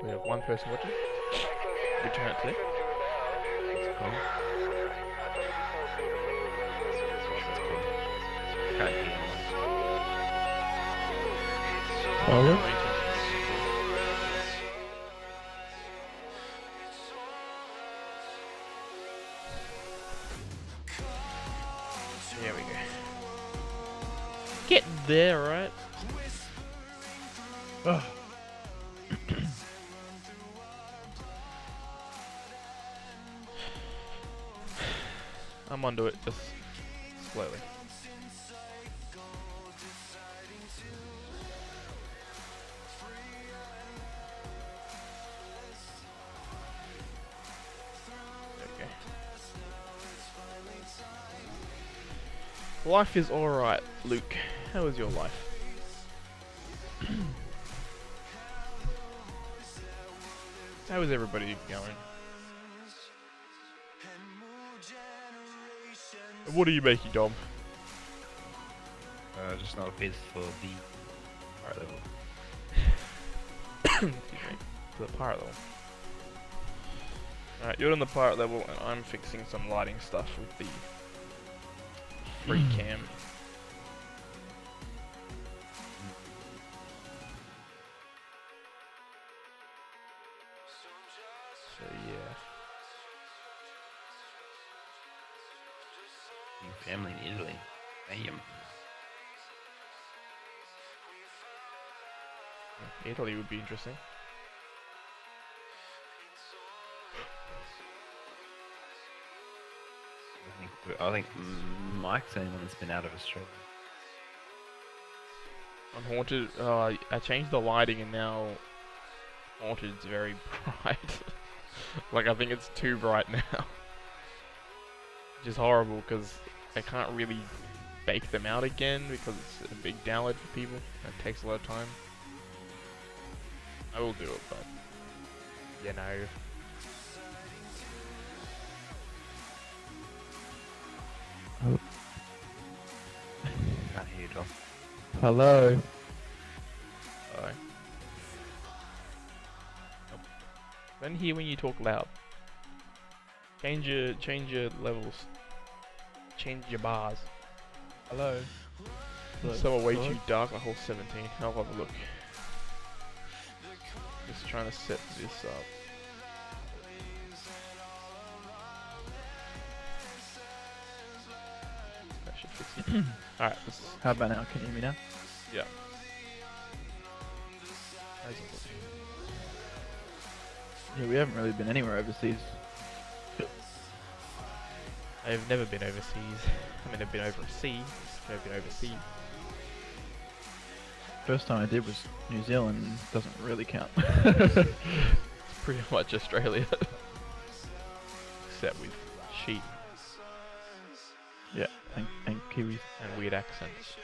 well. We have one person watching. Good turnout today. That's cool. That's cool. Can't hear anyone. Oh, Hello? here we go. Get there, right? Ugh. I'm onto it, just slowly. Okay. Life is alright, Luke. How is your life? How is everybody going? What are you making, Dom? Just not a piece for the pirate level. Excuse me. To the pirate level. Alright, you're on the pirate level, and I'm fixing some lighting stuff with the free cam. So yeah. New family in Italy. Damn. Italy would be interesting. I think Mike's the only one that's been out of Australia. On Haunted, I changed the lighting and now Haunted's very bright. Like, I think it's too bright now. Which is horrible because I can't really bake them out again because it's a big download for people and it takes a lot of time. I will do it, but you know. Can't hear you, Dom. Hello? Alright. Nope. I don't hear when you talk loud. Change your levels. Change your bars. Hello? Some are way too dark, a whole 17. I'll have a look. Just trying to set this up. That should fix it. Alright, How about now? Can you hear me now? yeah. How's it look? Yeah, we haven't really been anywhere overseas. I've never been overseas. I mean, I've been overseas. I've been overseas. First time I did was New Zealand. Doesn't really count. It's pretty much Australia. Except with sheep Yeah, and Kiwis. and weird accents.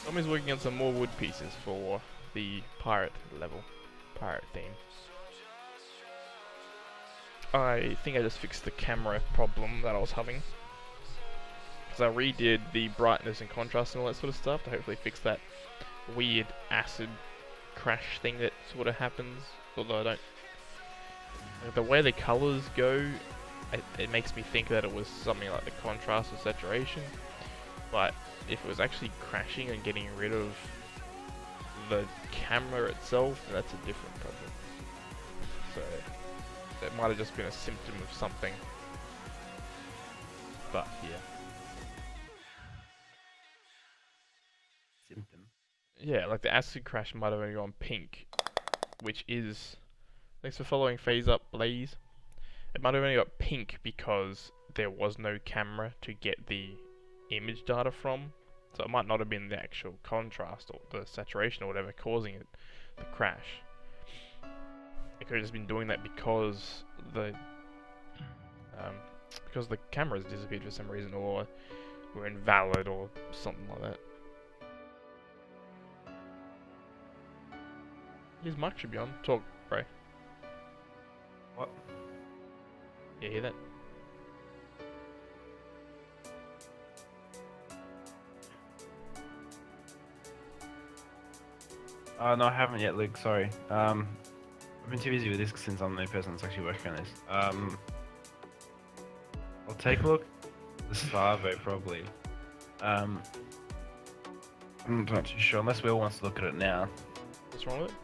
Tom is working on some more wood pieces for the pirate level. Pirate theme. I think I just fixed the camera problem that I was having. Because I redid the brightness and contrast and all that sort of stuff to hopefully fix that weird acid crash thing that sort of happens. Although I don't... Like, the way the colours go, it makes me think that it was something like the contrast or saturation. But if it was actually crashing and getting rid of the camera itself, that's a different problem. So that might have just been a symptom of something. But yeah. Symptom. Yeah, like the acid crash might have only gone pink, which is... Thanks for following Phase Up Blaze. It might have only got pink because there was no camera to get the image data from. So it might not have been the actual contrast or the saturation or whatever causing it, the crash. It could have just been doing that because the cameras disappeared for some reason or were invalid or something like that. His mic should be on. Talk, bro. What? Yeah, hear that? Oh no, I haven't yet, Luke. Sorry. I've been too busy with this since I'm the only person that's actually working on this. I'll take a look. The Savo probably. I'm not too sure unless Will wants to look at it now. What's wrong with it?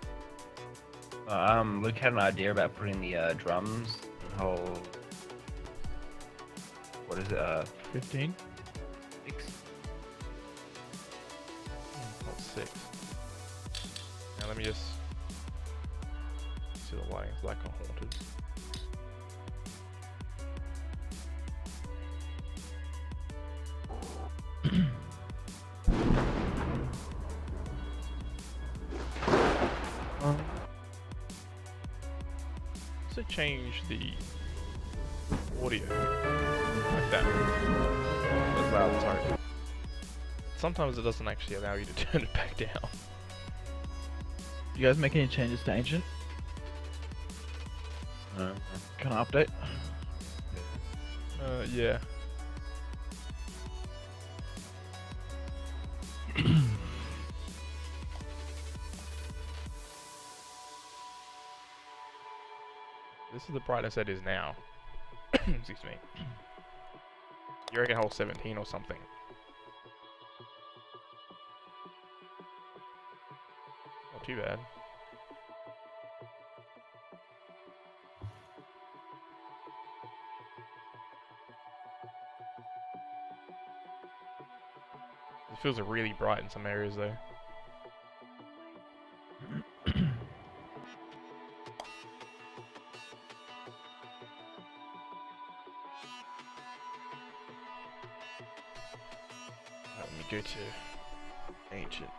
Luke had an idea about putting the drums and whole. What is it? 15. 6. Not 6. Now let me just see the lighting's like on Haunted. Also change the audio like that. That's loud, sorry. Sometimes it doesn't actually allow you to turn it back down. You guys make any changes to Ancient? Can I update? Yeah. This is the brightness it is now. Excuse me. You reckon hole 17 or something? Not too bad. It feels really bright in some areas though. Let me go to Ancient.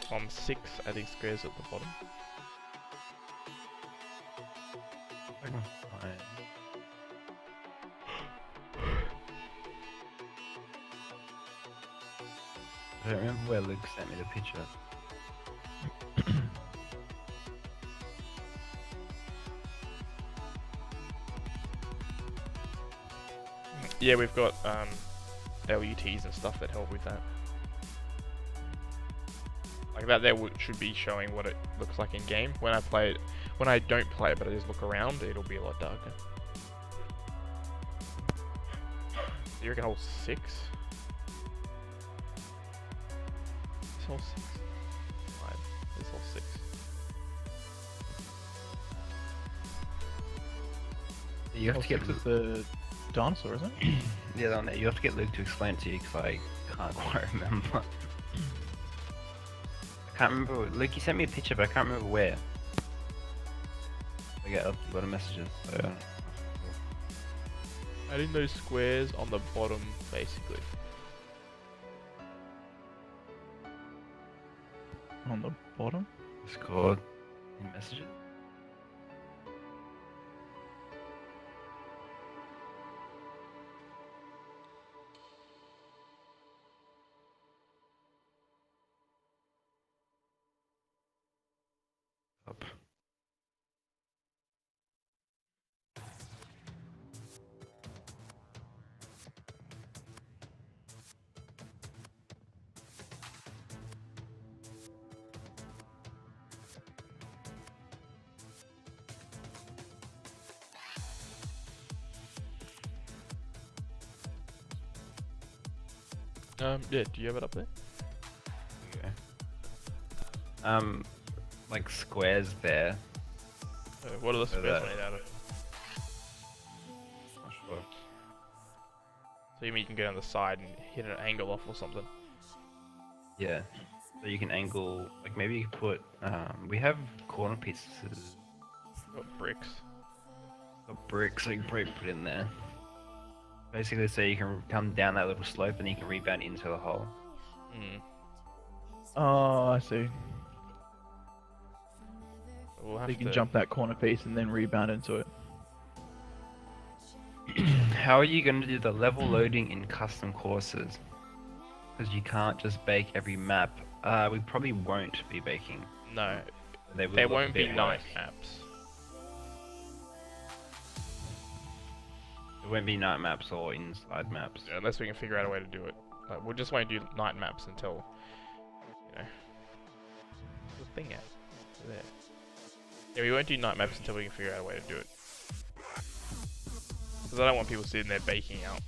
From 6 adding squares at the bottom. I don't remember where Luke sent me the picture. Yeah, we've got LUTs and stuff that help with that. Like that there should be showing what it looks like in game. When I play it, when I don't play it but I just look around, it'll be a lot darker. You reckon hole 6? This hole 6? 5. This hole 6. You have to get With the dinosaur, isn't it? yeah, on there. You have to get Luke to explain it to you because I can't quite remember. I can't remember. Luke, you sent me a picture, but I can't remember where. I get a lot of messages. So, Yeah. Adding those squares on the bottom, basically. On the bottom? Discord in messages. Up. Yeah, do you have it up there? Okay. Like squares there. What are the squares that- made out of? Not sure. So you mean you can go down the side and hit an angle off or something? Yeah. So you can angle, like maybe you could put, we have corner pieces Got bricks. of bricks, so you can probably put in there. Basically, so you can come down that little slope and you can rebound into the hole. Hmm. Oh, I see. We'll So have you can to jump that corner piece and then rebound into it. How are you going to do the level loading in custom courses? Because you can't just bake every map We probably won't be baking. No, They will there look a won't be bit night worse. maps. There won't be night maps or inside maps. Yeah, unless we can figure out a way to do it. Like, we'll just won't do night maps until, you know, the thing out there. Yeah, we won't do night maps until we can figure out a way to do it. Because I don't want people sitting there baking out,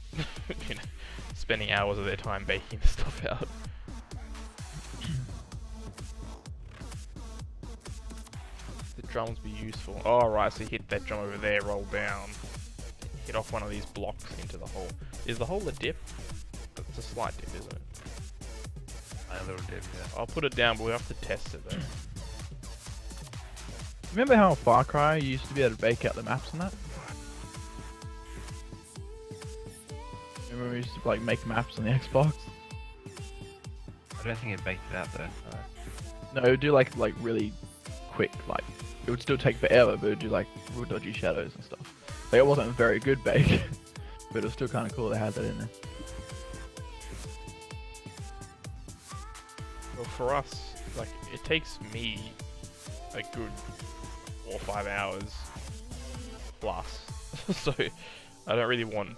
you know, spending hours of their time baking the stuff out. The drums be useful. Oh, right, so you hit that drum over there, roll down, hit off one of these blocks into the hole. Is the hole a dip? It's a slight dip, isn't it? A little dip, yeah. I'll put it down, but we have to test it though. Remember how Far Cry you used to be able to bake out the maps and that? Remember we used to like make maps on the Xbox? I don't think it baked it out though. No, it would do like really quick, like it would still take forever, but it would do like real dodgy shadows and stuff. Like it wasn't a very good bake, but it was still kind of cool they had that in there. Well, for us, like, it takes me a good 4 or 5 hours plus. So, I don't really want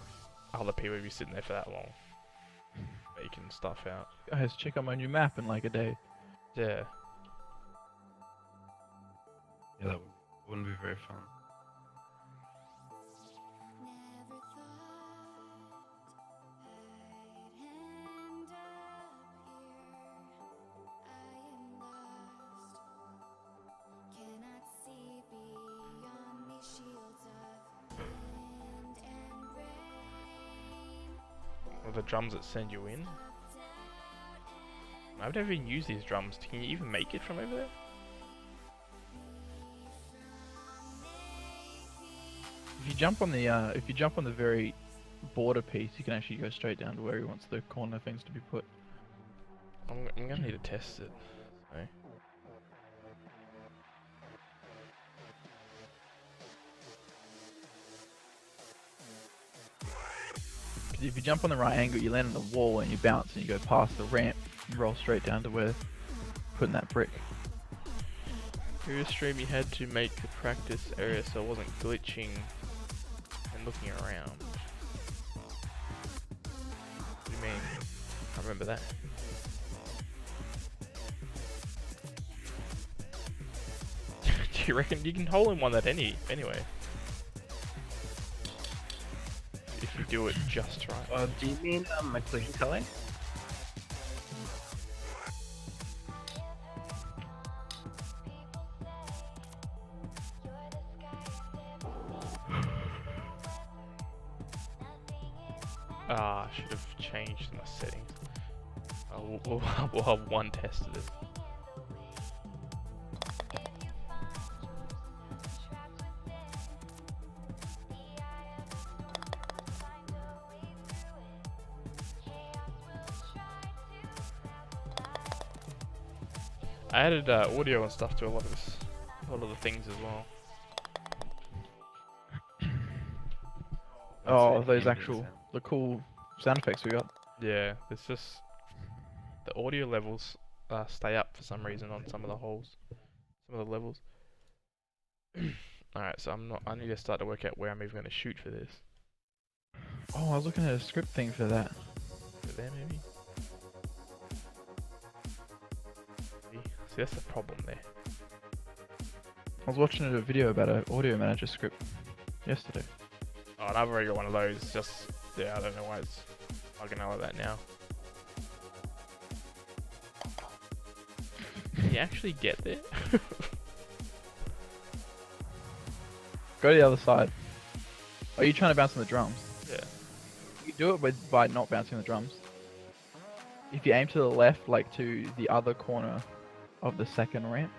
other people to be sitting there for that long, baking stuff out. Guys, check out my new map in like a day. Yeah. Yeah, that wouldn't be very fun. Or the drums that send you in. I've never even used these drums. Can you even make it from over there? If you jump on the very border piece, you can actually go straight down to where he wants the corner things to be put. I'm gonna need to test it. So. 'Cause if you jump on the right angle, you land on the wall and you bounce and you go past the ramp, and roll straight down to where putting that brick. Previous stream you had to make the practice area so it wasn't glitching and looking around. What do you mean? I remember that. Do you reckon you can hole in one that anyway? If you do it just right. Do you mean a clicking color? Ah, I should have changed my settings. We'll have one test of this. I added audio and stuff to a lot of the things as well. Oh, That's those it. actual, the cool sound effects we got. Yeah, it's just the audio levels stay up for some reason on some of the holes, some of the levels. Alright, so I need to start to work out where I'm even going to shoot for this. Oh, I was looking at a script thing for that. Over there maybe? See, that's the problem there. I was watching a video about an audio manager script yesterday. Oh, and I've already got one of those, just, yeah, I don't know why it's bugging out like that now. Can you actually get there? Go to the other side. Are you trying to bounce on the drums? Yeah. You can do it by not bouncing the drums. If you aim to the left, like to the other corner of the second ramp.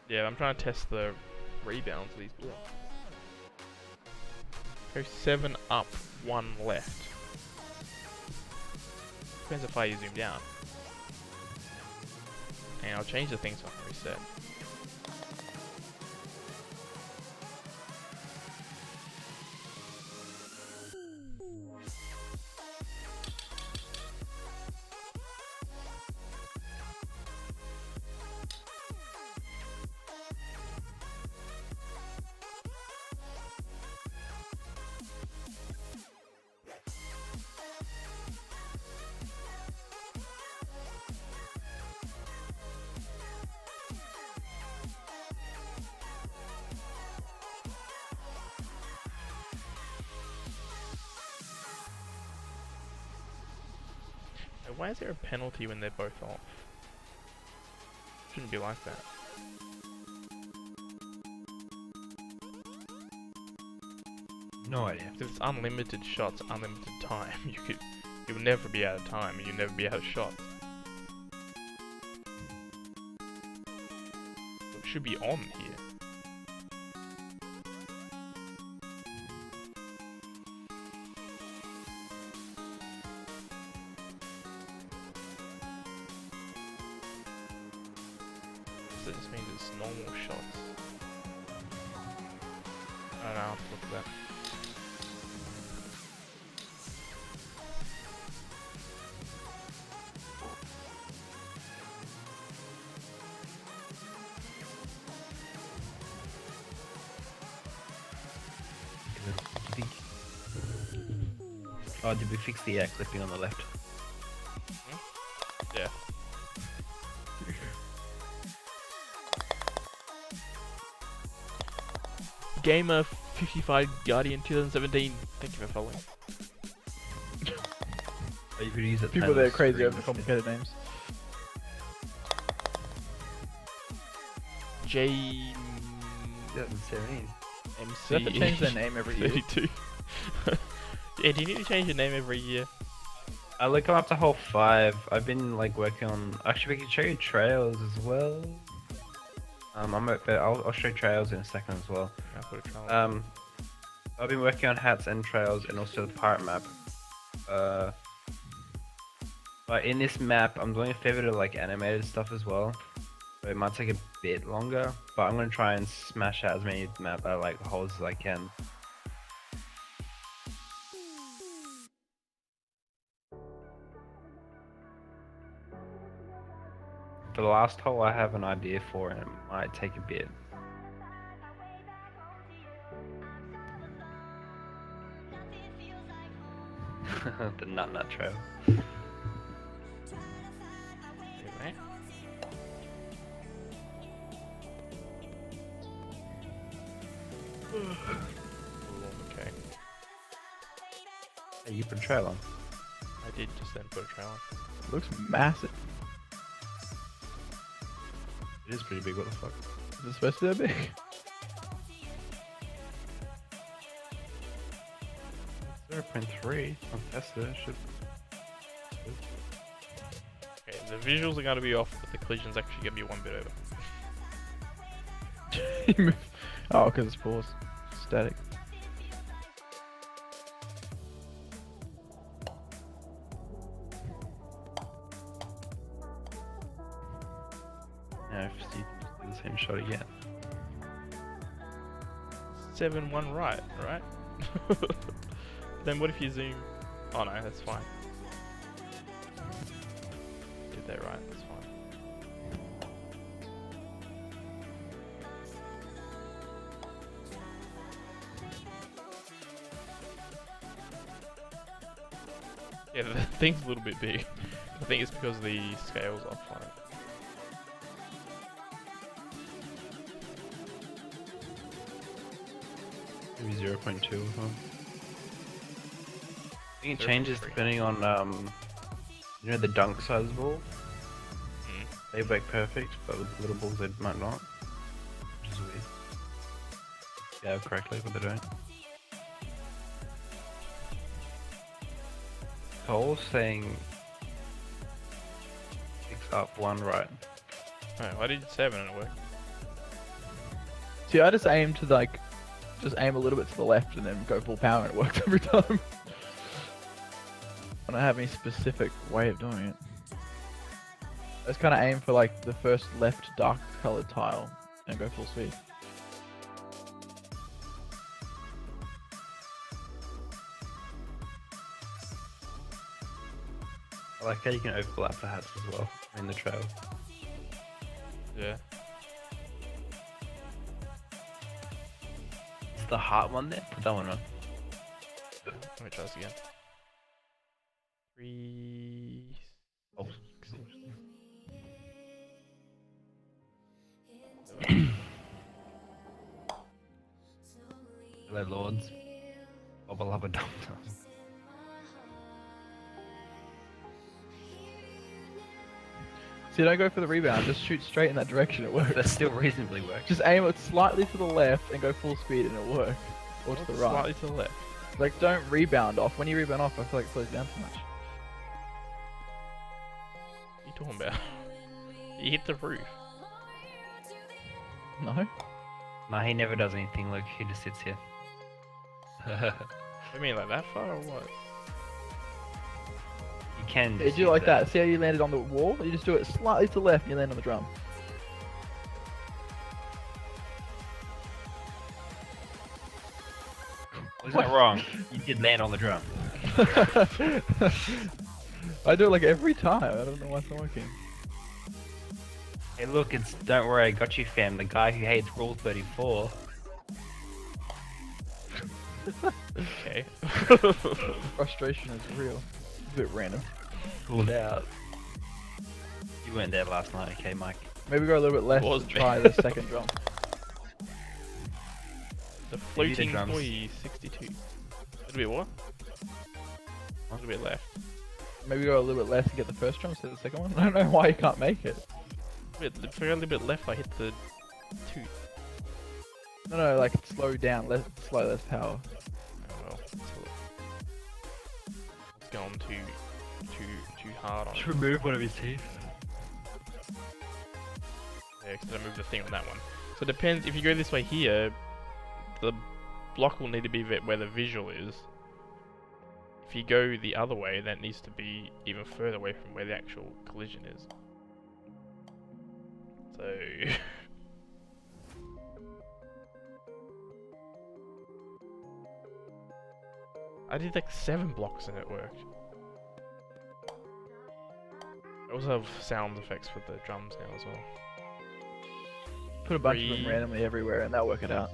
Yeah, I'm trying to test the rebounds of these blocks. Go 7 up, 1 left. Depends how far you zoom down. And I'll change the thing so I can reset. So why is there a penalty when they're both off? Shouldn't be like that. No idea. Because it's unlimited shots, unlimited time. You'll never be out of time, and you'll never be out of shots. So it should be on here. So it just means it's normal shots. I don't know, I'll have to look at that. Oh, did we fix the clipping on the left? Yeah. Gamer 55 Guardian 2017. Thank you for following. Oh, you could use it. People that are crazy over complicated names. J. 2017. They have to change their MC name every year. 32. Yeah, do you need to change your name every year? I look up to whole 5. I've been like working on. Actually, we can show you trails as well. I'll show trails in a second as well. I'll put a trial on. I've been working on hats and trails and also the pirate map. But in this map, I'm doing a fair bit of like animated stuff as well. So it might take a bit longer, but I'm gonna try and smash out as many holes as I can. For the last hole, I have an idea for, and it might take a bit. The Nut Trail. Anyway. Okay. Hey, you put a trail on. I did just then put a trail on. Looks massive. It is pretty big. What the fuck? Is it supposed to be that big? 0.3. I'll test it. Should. Okay, the visuals are going to be off, but the collision's actually going to be one bit over. Oh, because it's paused. Static. Yeah, if you do the same shot again. 7-1 right? Then what if you zoom? Oh no, that's fine. Did that right, that's fine. Yeah, the thing's a little bit big. I think it's because the scale's offline. Maybe 0.2 or something. I think it 0.3. changes depending on you know the dunk size ball. They work perfect, but with little balls they might not. Which is weird. Yeah, correctly, but they don't. Cole's saying 6 up, 1 right. Oh, I did 7 and it worked. See, I just aim to just aim a little bit to the left and then go full power and it works every time. I don't have any specific way of doing it. I just kind of aim for like the first left dark colored tile and go full speed. I like how you can overlap the hats as well in the trail. Yeah. Is the heart one there? Put that one on. Let me try this again. 3. Oh. Hello, lords. Bubba lubba dum dum. So you don't go for the rebound, just shoot straight in that direction, it works. That still reasonably works. Just aim it slightly to the left and go full speed and it'll work. Or to the right. Slightly to the left. Like, don't rebound off. When you rebound off, I feel like it slows down too much. What are you talking about? You hit the roof. No? Nah, he never does anything. Look, he just sits here. I mean, like that far or what? You can. You just do it use like that. See how you landed on the wall? You just do it slightly to the left and you land on the drum. Wasn't that wrong? You did land on the drum. I do it like every time. I don't know why it's not working. Hey, look, it's don't worry, I got you, fam. The guy who hates Rule 34. Okay. Frustration is real. It's a bit random. Pulled out. You weren't there last night, okay, Mike? Maybe go a little bit less Was to me. try the second drum. The Maybe the floating drums. toy 62. It'll be what? A little bit left. Maybe go a little bit less and get the first drum instead of the second one. I don't know why you can't make it. If I go a little bit left, I hit the tooth. No, like slow down, less power. Oh well. It's gone too hard on it. remove one of his teeth. Yeah, because I moved the thing on that one. So it depends. If you go this way here, the block will need to be where the visual is. If you go the other way, that needs to be even further away from where the actual collision is. So... I did like 7 blocks and it worked. I also have sound effects for the drums now as well. Put a bunch of them 3. randomly everywhere and that'll work it out.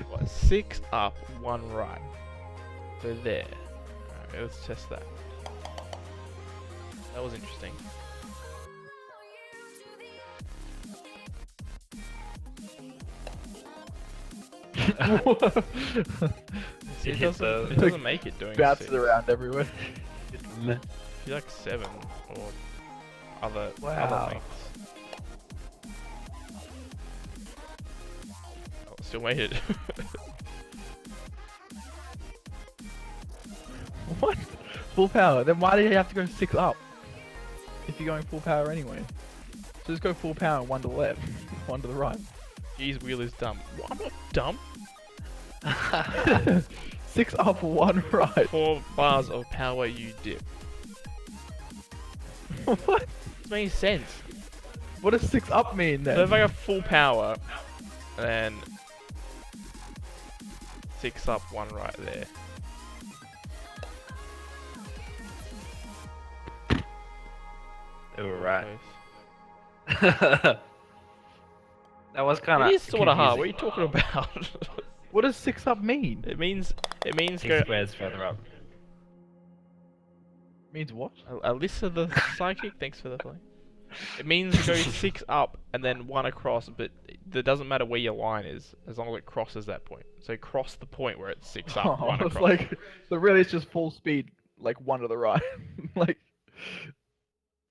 What, 6 up, 1 right. So there. Alright, let's test that. That was interesting. See, It hits it doesn't make it doing Bounces 6. around everywhere. If you like 7 or other Wow. lengths. Oh, still made it. What? Full power? Then why do you have to go 6 up? If you're going full power anyway. So just go full power and 1 to the left, 1 to the right. Geez, wheel is dumb. What? I'm not dumb. 6 up, 1 right. 4 bars of power you dip. What? This makes sense. What does 6 up mean then? So if I go full power, then 6 up, 1 right there. They were right. Close. That was kind of. It is sort of hard. What are you talking about? What does 6 up mean? it means go. 6 squares further up. Means what? Alyssa the psychic. Thanks for the play. It means go 6 up and then 1 across, but it doesn't matter where your line is as long as it crosses that point. So cross the point where it's 6 up, 1 it's across. like, so really it's just full speed, like 1 to the right. Like,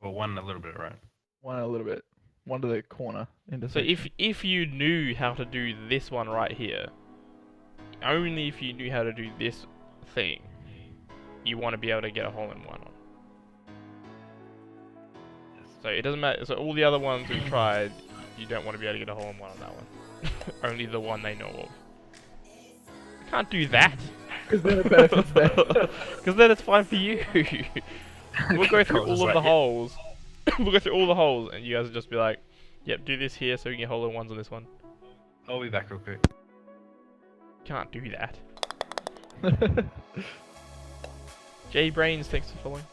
Well, one a little bit right. 1 a little bit. 1 to the corner. So if you knew how to do this one right here, only if you knew how to do this thing, you want to be able to get a hole in one on. So it doesn't matter. So all the other ones we've tried, you don't want to be able to get a hole in one on that one. Only the one they know of. You can't do that. Because then it benefits them. Because then it's fine for you. We'll go through Control's all of like the it. holes. We'll go through all the holes, and you guys will just be like, "Yep, do this here so we can get hole in ones on this one." I'll be back real quick. Can't do that. J Brains, thanks for following.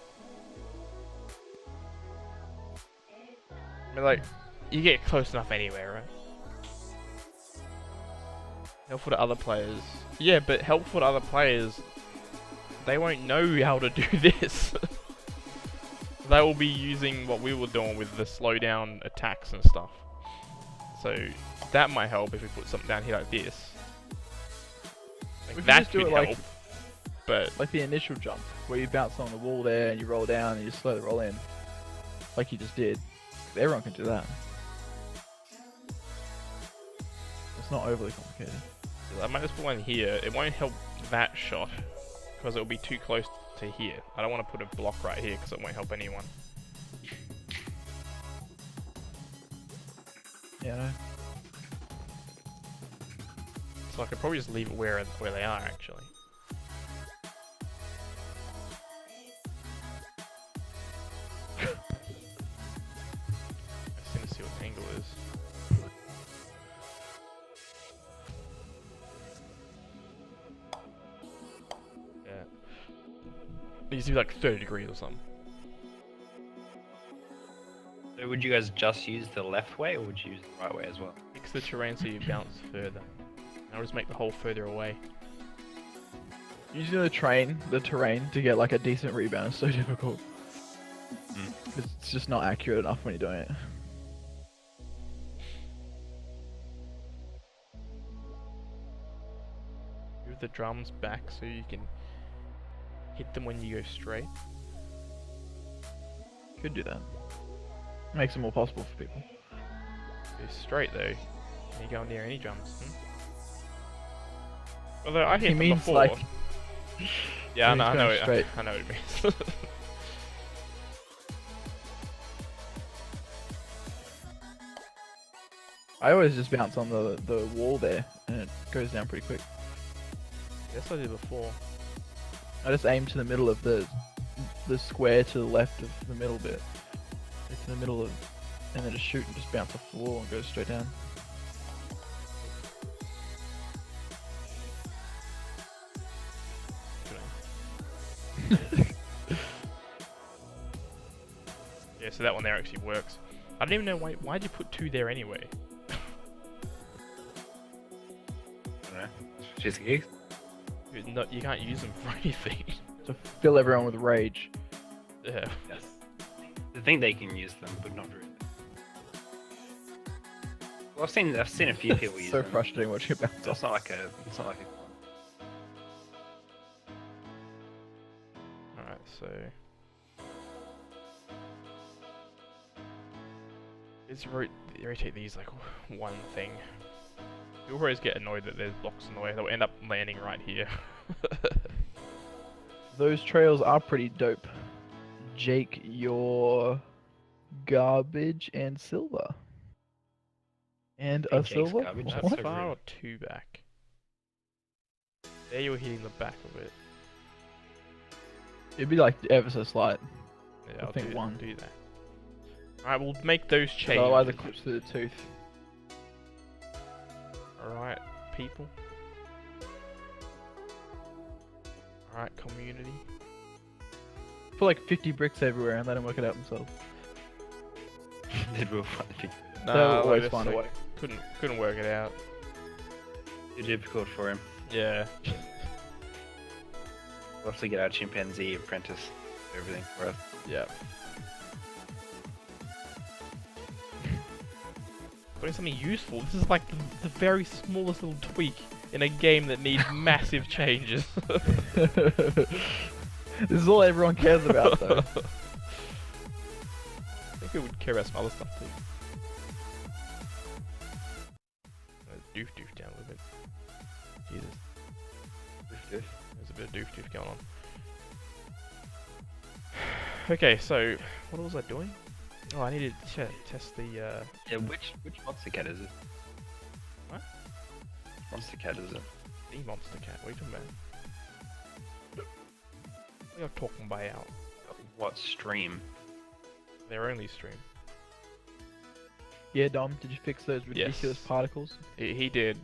I mean, like, you get close enough anywhere, right? Helpful to other players. Yeah, but helpful to other players, they won't know how to do this. They will be using what we were doing with the slow down attacks and stuff. So that might help if we put something down here like this. Like, We could that just do could it like- help. But Like the initial jump, where you bounce on the wall there and you roll down and you slow the roll in. Like you just did. Everyone can do that. It's not overly complicated. I might just put one here. It won't help that shot because it'll be too close to here. I don't want to put a block right here because it won't help anyone. Yeah, no. So I could probably just leave it where they are actually. I just need to see what the angle is. Yeah. It needs to be like 30 degrees or something. So would you guys just use the left way, or would you use the right way as well? Fix the terrain so you bounce further. I'll just make the hole further away. Using the terrain to get like a decent rebound is so difficult. Because it's just not accurate enough when you're doing it. Move the drums back so you can hit them when you go straight. Could do that. Makes it more possible for people. Go straight though. Can you go near any drums? Although I hit them means before. like. Yeah, he's I know going it. straight. I know what it means. I always just bounce on the wall there, and it goes down pretty quick. Yes, I did before. I just aim to the middle of the square to the left of the middle bit. It's in the middle of, and then just shoot and just bounce off the wall and go straight down. Yeah, so that one there actually works. I don't even know why'd you put 2 there anyway? I don't know. Just gigs. You can't use them for anything. To fill everyone with rage. Yeah. Yes. I think they can use them, but not really. Well, I've seen a few people use So them. frustrating watching it bounce So off. it's not like a. Alright, so... Let's rotate these like one thing. You'll always get annoyed that there's blocks in the way. They'll end up landing right here. Those trails are pretty dope. Jake, you're garbage and silver. And Hey, a Jake's silver? garbage, That's What? so far or 2 back? There you're hitting the back of it. It'd be like ever so slight. Yeah, I I'll think one. do that. Alright, we'll make those 'Cause changes. otherwise it clips through the tooth. Alright, people. Alright, community. Put like 50 bricks everywhere and let them work it out themselves. Did real funny. They'll always just find a like, way. Couldn't work it out. Too difficult for him. Yeah. We'll have to get our chimpanzee apprentice do everything for us. Yeah. Doing something useful. This is like the very smallest little tweak in a game that needs massive changes. This is all everyone cares about though. I think we would care about some other stuff too. Doof doof down a little bit. Jesus. There's a bit of doof doof going on. Okay, so what was I doing? Oh, I needed to test the. Yeah, which monster cat is it? What? Monster cat is it? The monster cat. What are you talking about? What are you talking about? What stream? Their only stream. Yeah, Dom, did you fix those ridiculous Yes. particles? He did.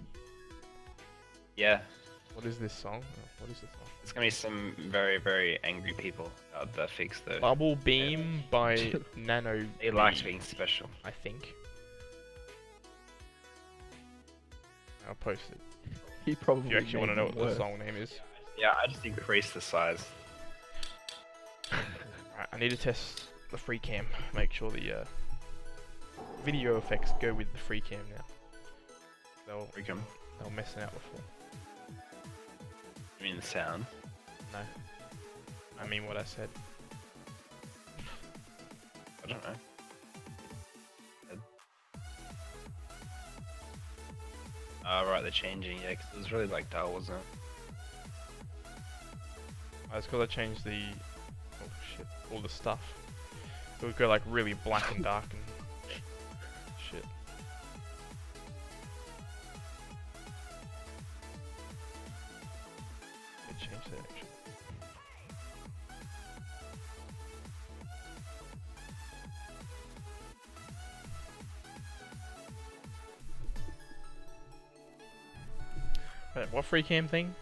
Yeah, What is this song? Oh, what is this song? there's gonna be some very, very angry people that fix the. Bubble Beam by Nano. They like Beam, being special. I think. I'll post it. He probably. If you actually want to made know them what the worse. song name is. Yeah, I just increased the size. Alright, I need to test the free cam. Make sure the video effects go with the free cam now. They Freakum. were messing out before. I mean the sound. No. I mean what I said. I don't know. Oh, right, they're changing, yeah, 'cause it was really like dull, wasn't it? It's because I changed the oh shit, all the stuff. It would go like really black and dark and shit. I changed that actually. Wait, what free cam thing?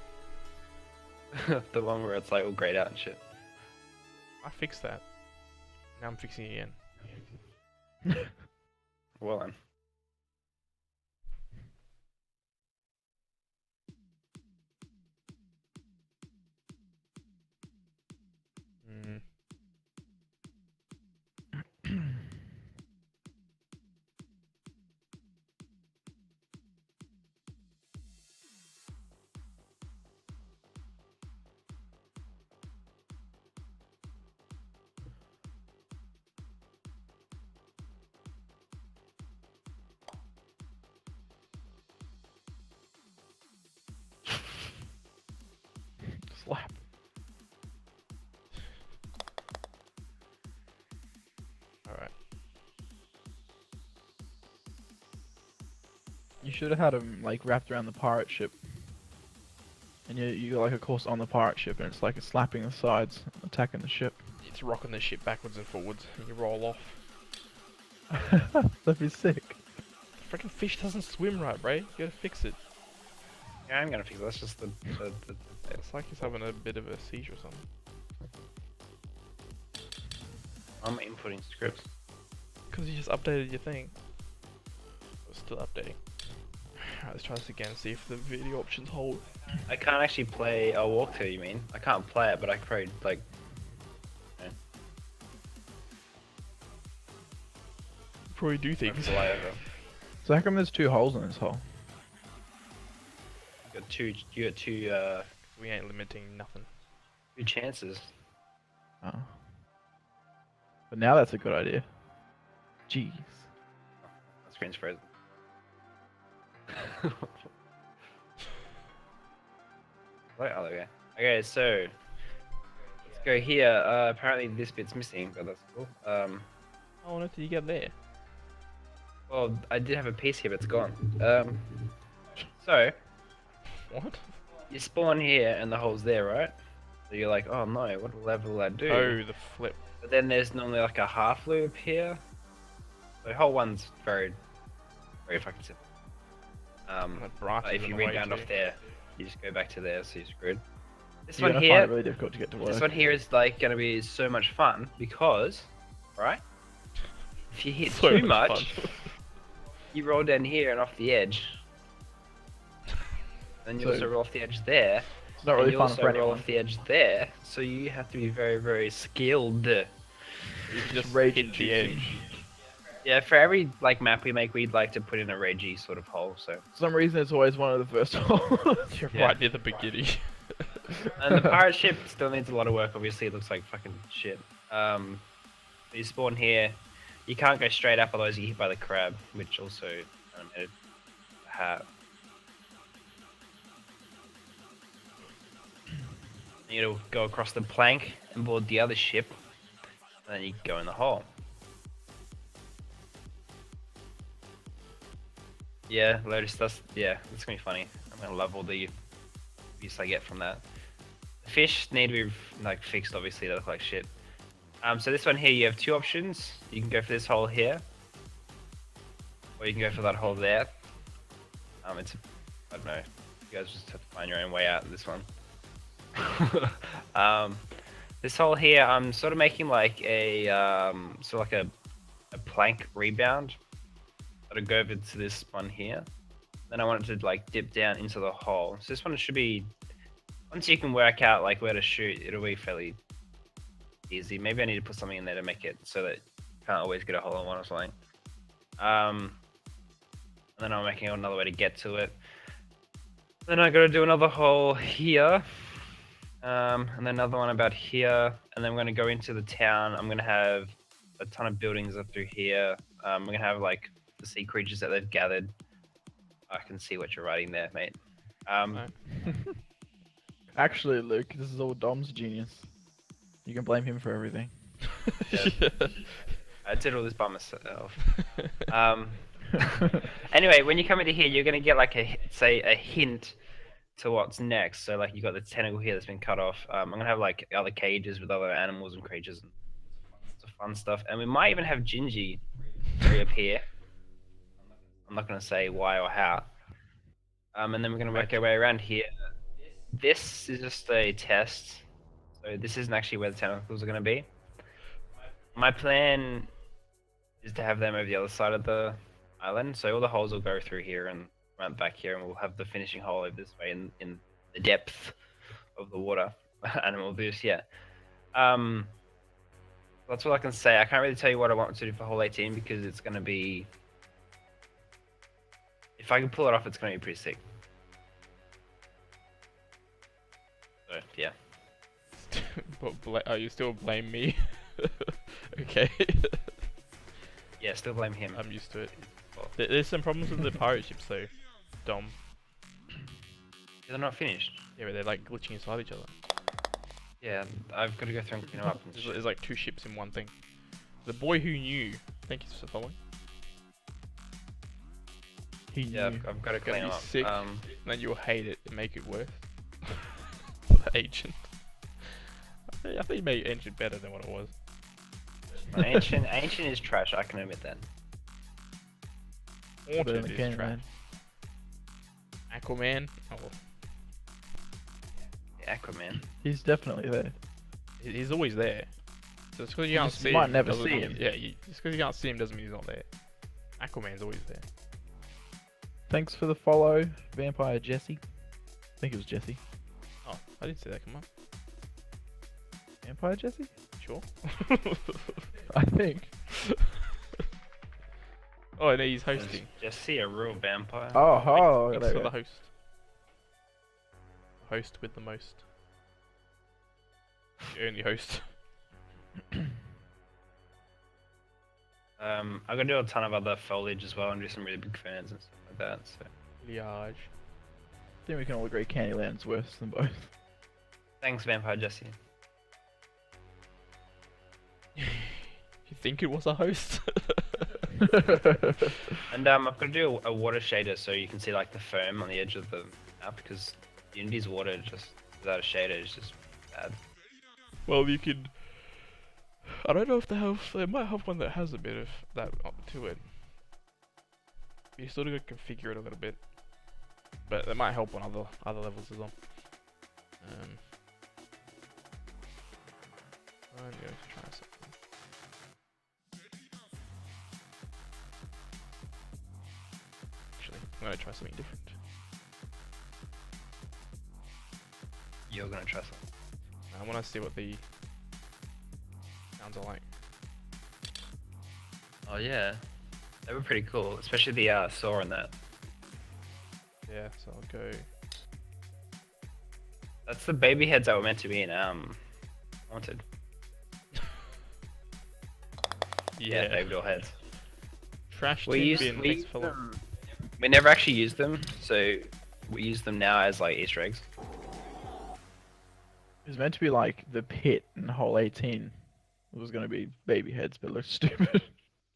The one where it's like all grayed out and shit. I fixed that. Now I'm fixing it again. Well then. Mm. Slap. Alright. You should have had him like wrapped around the pirate ship. And you got like a course on the pirate ship, and it's like it's slapping the sides, attacking the ship. It's rocking the ship backwards and forwards, and you roll off. That'd be sick. The freaking fish doesn't swim right, bro. You gotta fix it. Yeah, I'm gonna fix it. That's just the It's like he's having a bit of a seizure or something. I'm inputting scripts. Because you just updated your thing. It's still updating. Alright, let's try this again, see if the video options hold. I can't actually play a walkthrough, you mean? I can't play it, but I could probably, like... Probably do things. fly over. So how come there's 2 holes in this hole? You got two We ain't limiting nothing. chances. Oh. But now that's a good idea. Jeez. My screen's frozen. Right, oh, okay. Okay, so let's go here. Apparently this bit's missing, but that's cool. Oh, what did you get there? Well, I did have a piece here, but it's gone. So What? you spawn here, and the hole's there, right? So you're like, oh no, what level will I do? Oh, the flip. But then there's normally like a half loop here. So hole one's very, very fucking simple. That bright But is if in you the way rebound too. off there, you just go back to there, so you're screwed. This You're one gonna here, find it really difficult to get to work. this one here is like gonna be so much fun because, right? If you hit So too much much, fun. you roll down here and off the edge. And you So- also roll off the edge there. It's not And really you fun also for roll anyone. off the edge there. So you have to be very, very skilled. You just rage hit the inducing. edge. Yeah, for every like map we make, we'd like to put in a ragey sort of hole. So, For some reason, it's always one of the first holes. You're Yeah. right near the beginning. and the pirate ship still needs a lot of work. Obviously, it looks like fucking shit. You spawn here. You can't go straight up, otherwise you get hit by the crab, which also animated hat. You gotta go across the plank and board the other ship, and then you go in the hole. Yeah, Lotus, that's gonna be funny. I'm gonna love all the use I get from that. The fish need to be like fixed, obviously, they look like shit. So this one here, you have 2 options. You can go for this hole here, or you can go for that hole there. It's, I don't know, you guys just have to find your own way out of this one. This hole here, I'm sort of making like a sort of like a plank rebound. That'll go over to this one here. Then I want it to like dip down into the hole. So this one should be, once you can work out like where to shoot, it'll be fairly easy. Maybe I need to put something in there to make it so that you can't always get a hole in one or something. And then I'm making another way to get to it. Then I gotta do another hole here. And then another one about here. And then we're gonna go into the town. I'm gonna have a ton of buildings up through here. We're gonna have like the sea creatures that they've gathered. I can see what you're writing there, mate. No. Actually, Luke, this is all Dom's genius. You can blame him for everything. Yeah. I did all this by myself. Anyway, when you come into here, you're gonna get like a hint to what's next. So like you got the tentacle here that's been cut off. I'm gonna have like other cages with other animals and creatures and lots of fun stuff. And we might even have Gingy reappear. I'm not gonna say why or how. And then we're gonna work our way around here. This is just a test. So this isn't actually where the tentacles are gonna be. My plan is to have them over the other side of the island. So all the holes will go through here and around back here, and we'll have the finishing hole over this way in the depth of the water. Animal boost, yeah. That's all I can say. I can't really tell you what I want to do for hole 18 because it's going to be... If I can pull it off, it's going to be pretty sick. So, yeah. You still blame me? Okay. Yeah, still blame him. I'm used to it. There's some problems with the pirate ships though, Dom. They're not finished. Yeah, but they're like glitching inside each other. Yeah, I've got to go through and clean them up. And There's like 2 ships in one thing. The boy who knew. Thank you for following. He yeah, knew. I've got to clean Gonna them be up. sick. And then you'll hate it and make it worse. For the ancient. I think you made ancient better than what it was. Ancient is trash. I can admit that. Haunted But is again, trash. man, Aquaman. Oh, well, Aquaman. he's definitely there. he's always there. So just because you can't just see might him, never doesn't see mean- him. Yeah, just because you can't see him doesn't mean he's not there. Aquaman's always there. Thanks for the follow, Vampire Jesse. I think it was Jesse. Oh, I didn't see that come up. Vampire Jesse? Sure. I think. Oh, no, he's hosting. Just see a real vampire. Oh, Thanks there for we the go. host. Host with the most. The only host. I'm gonna do a ton of other foliage as well and do some really big ferns and stuff like that. So Liage. I think we can all agree Candyland's worse than both. thanks, Vampire Jesse. You think it was a host? And I've got to do a water shader so you can see like the foam on the edge of the map because Unity's water just without a shader is just bad. Well, you could. I don't know if they have. They might have one that has a bit of that up to it. You still got to configure it a little bit, but it might help on other levels as well. I'm going to try something. Actually, I'm going to try something different. You're gonna try something. I want to see what the sounds are like. Oh yeah, they were pretty cool, especially the saw on that. Yeah, so I'll go. That's the baby heads that were meant to be in Haunted. Yeah, baby doll heads. Trash We tin used, bin. we, Thanks used for them, we never actually used them, so we use them now as like Easter eggs. It was meant to be like the pit in hole 18. It was going to be baby heads, but it looked stupid.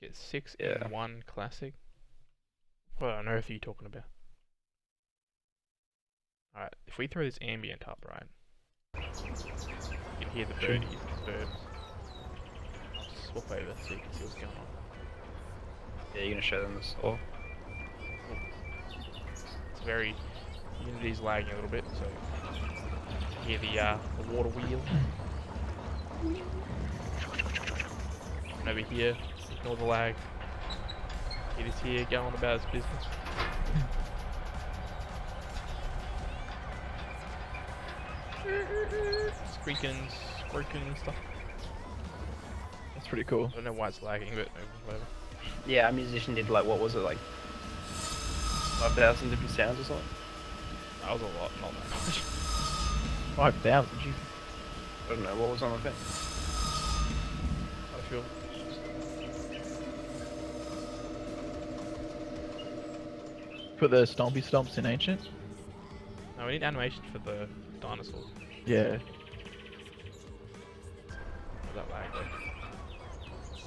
Get 6 Yeah. in 1 classic. What on earth are you talking about? Alright, if we throw this ambient up, right? You can hear the birdies, birds. I'll swap over so you can see what's going on. Yeah, you're gonna show them the saw. It's very... Unity's lagging a little bit, so... You hear the water wheel. And over here, ignore the lag. It is here going about its business. Squeaking, squirking and stuff. That's pretty cool. I don't know why it's lagging, but whatever. Yeah, our musician did like, what was it, like 5,000 different sounds or something? That was a lot, not that much. 5,000, jeez. I don't know, what was on the thing? I feel. Put the stompy stomps in ancient. No, we need animation for the dinosaurs. Yeah. That lag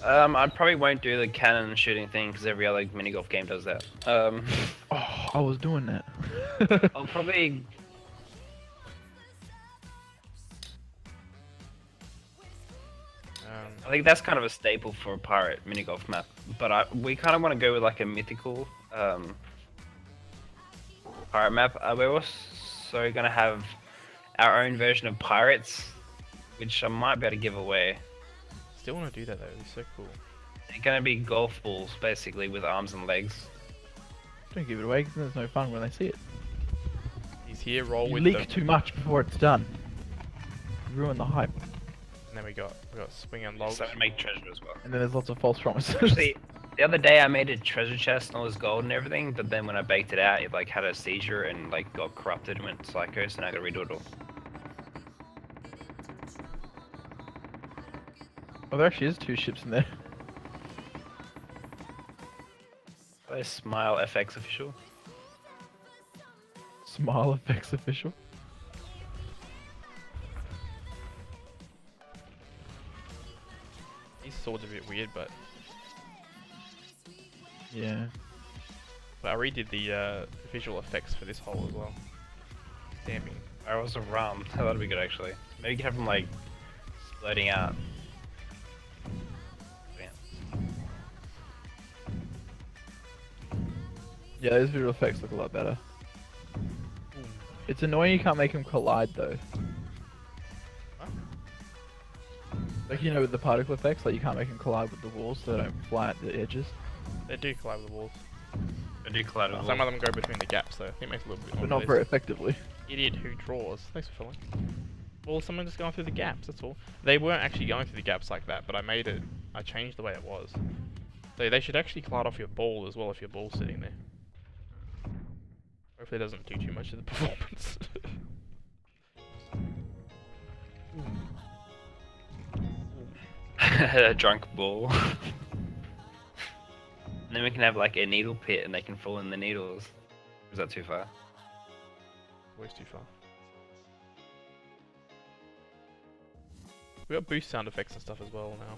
though. I probably won't do the cannon shooting thing because every other mini golf game does that. Oh, I was doing that. I'll probably. I think that's kind of a staple for a pirate mini golf map, but we kind of want to go with like a mythical pirate map. We're also gonna have our own version of pirates, which I might be able to give away. Still want to do that though. It's so cool. They're gonna be golf balls basically with arms and legs. Don't give it away because there's no fun when they see it. He's here. Roll You with leak them. too much before it's done. You ruin the hype. And then we got swing and logs. So I make treasure as well. And then there's lots of false promises. Actually, the other day I made a treasure chest and all this gold and everything, but then when I baked it out, it like had a seizure and like got corrupted and went psycho, so now I gotta redo it all. Oh, there actually is 2 ships in there. Play Smile FX official. Smile effects official. These swords are a bit weird, but Yeah. I redid the visual effects for this hole as well. Stamping. I was a rum. That'd be good actually. Maybe you can have them like floating out. Yeah, those visual effects look a lot better. It's annoying you can't make them collide though. Huh? Like, you know, with the particle effects, like you can't make them collide with the walls so they don't fly at the edges. They do collide with the walls. I do collide with Some of them go between the gaps though. I think it makes it a little bit But more not very effectively. Idiot who draws. Thanks for filling. Well, someone just going through the gaps, that's all. They weren't actually going through the gaps like that, but I changed the way it was. So they should actually collide off your ball as well if your ball's sitting there. Hopefully it doesn't do too much to the performance. a drunk ball. And then we can have like a needle pit and they can fall in the needles. Is that too far? Always too far. We got boost sound effects and stuff as well now,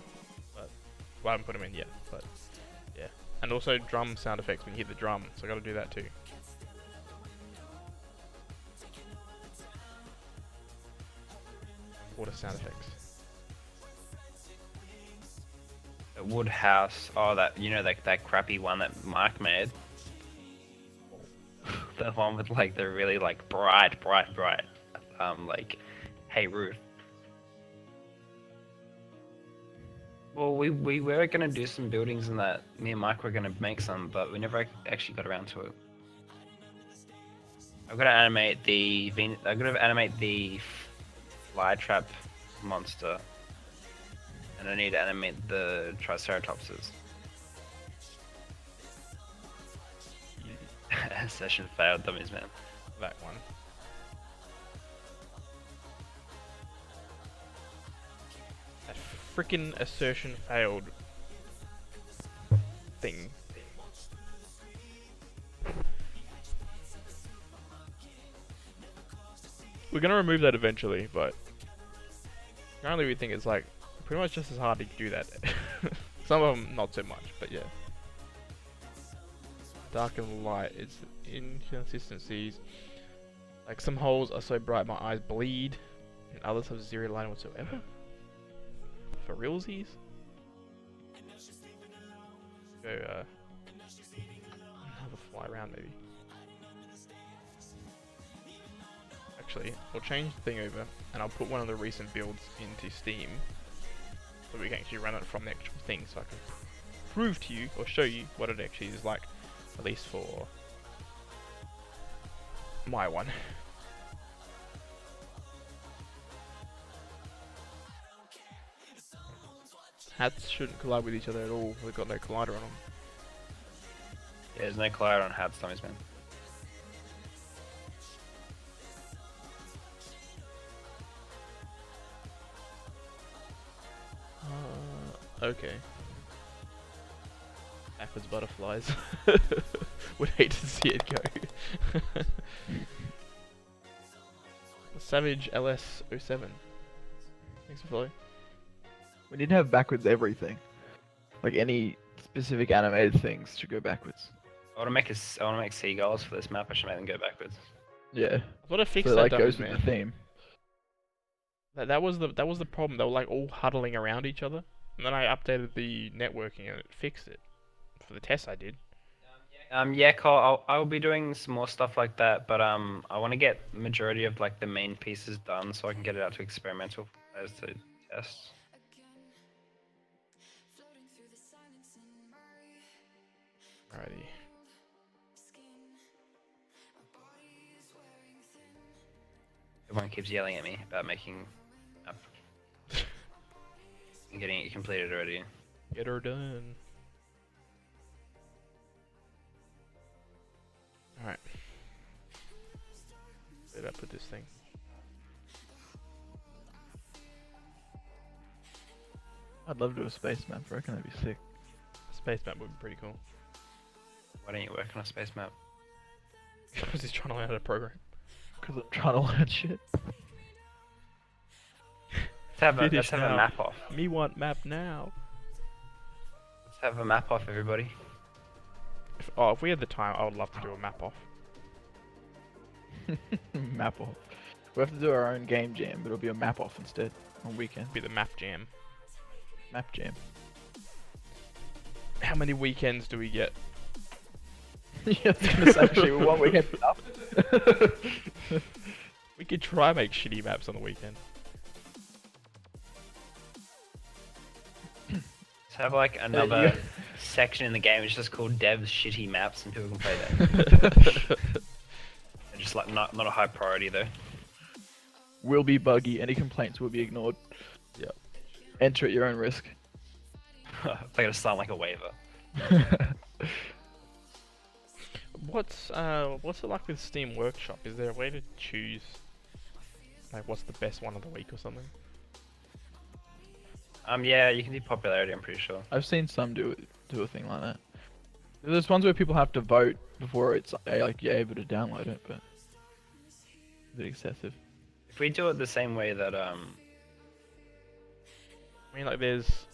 but well, I haven't put them in yet. But yeah, and also drum sound effects when you hit the drum, so I got to do that too. Water sound effects. A wood house. Oh, that you know that crappy one that Mark made. The one with like the really like bright, like hey roof. Well, we were gonna do some buildings in that. Me and Mike were gonna make some, but we never actually got around to it. I've got to animate the fly trap monster, and I need to animate the Triceratopses. Session failed, dummies, man. That one. That frickin' assertion failed thing. We're gonna remove that eventually, but currently we think it's like pretty much just as hard to do that. Some of them not so much, but yeah. Dark and light, it's inconsistencies. Like some holes are so bright my eyes bleed, and others have zero line whatsoever. For realsies? Go have a fly around maybe. Actually, I'll change the thing over and I'll put one of the recent builds into Steam so we can actually run it from the actual thing, so I can prove to you or show you what it actually is like, at least for my one. Hats shouldn't collide with each other at all, they've got no collider on them. Yeah, there's no collider on hats, dummies, man. Okay. Backwards butterflies. Would hate to see it go. Savage LS07. Thanks for following. We need to have backwards everything. Like any specific animated things should go backwards. I want to make I want to make seagulls for this map. I should make them go backwards. Yeah. I thought I fixed So that like dumb, goes with man. the theme. That was the problem. They were like all huddling around each other, and then I updated the networking and it fixed it. For the test I did. Yeah, Cole, I'll be doing some more stuff like that, but I want to get majority of like the main pieces done so I can get it out to experimental as to tests. Alrighty. Everyone keeps yelling at me about making up and getting it completed already. Get her done. Alright. Set up with this thing. I'd love to do a space map. I reckon that'd be sick. Space map would be pretty cool. Why don't you work on a space map? Because he's trying to learn how to program. Because I'm trying to learn shit. Let's have a now. map off. Me want map now. Let's have a map off, everybody. If we had the time, I would love to do a map off. Map off. We have to do our own game jam, but it'll be a map off instead on weekend. Be the map jam. Map jam. How many weekends do we get? Yeah, I was gonna say actually we're 1 weekend up. We could try make shitty maps on the weekend. Let's have like another you- section in the game. It's just called Dev's Shitty Maps, and people can play that. They're just like not a high priority though. Will be buggy. Any complaints will be ignored. Yep. Enter at your own risk. They gotta sound like a waiver. What's it like with Steam Workshop? Is there a way to choose like what's the best one of the week or something? Yeah, you can do popularity. I'm pretty sure. I've seen some do a thing like that. There's ones where people have to vote before it's like you're able to download it, but a bit excessive. If we do it the same way that I mean, like there's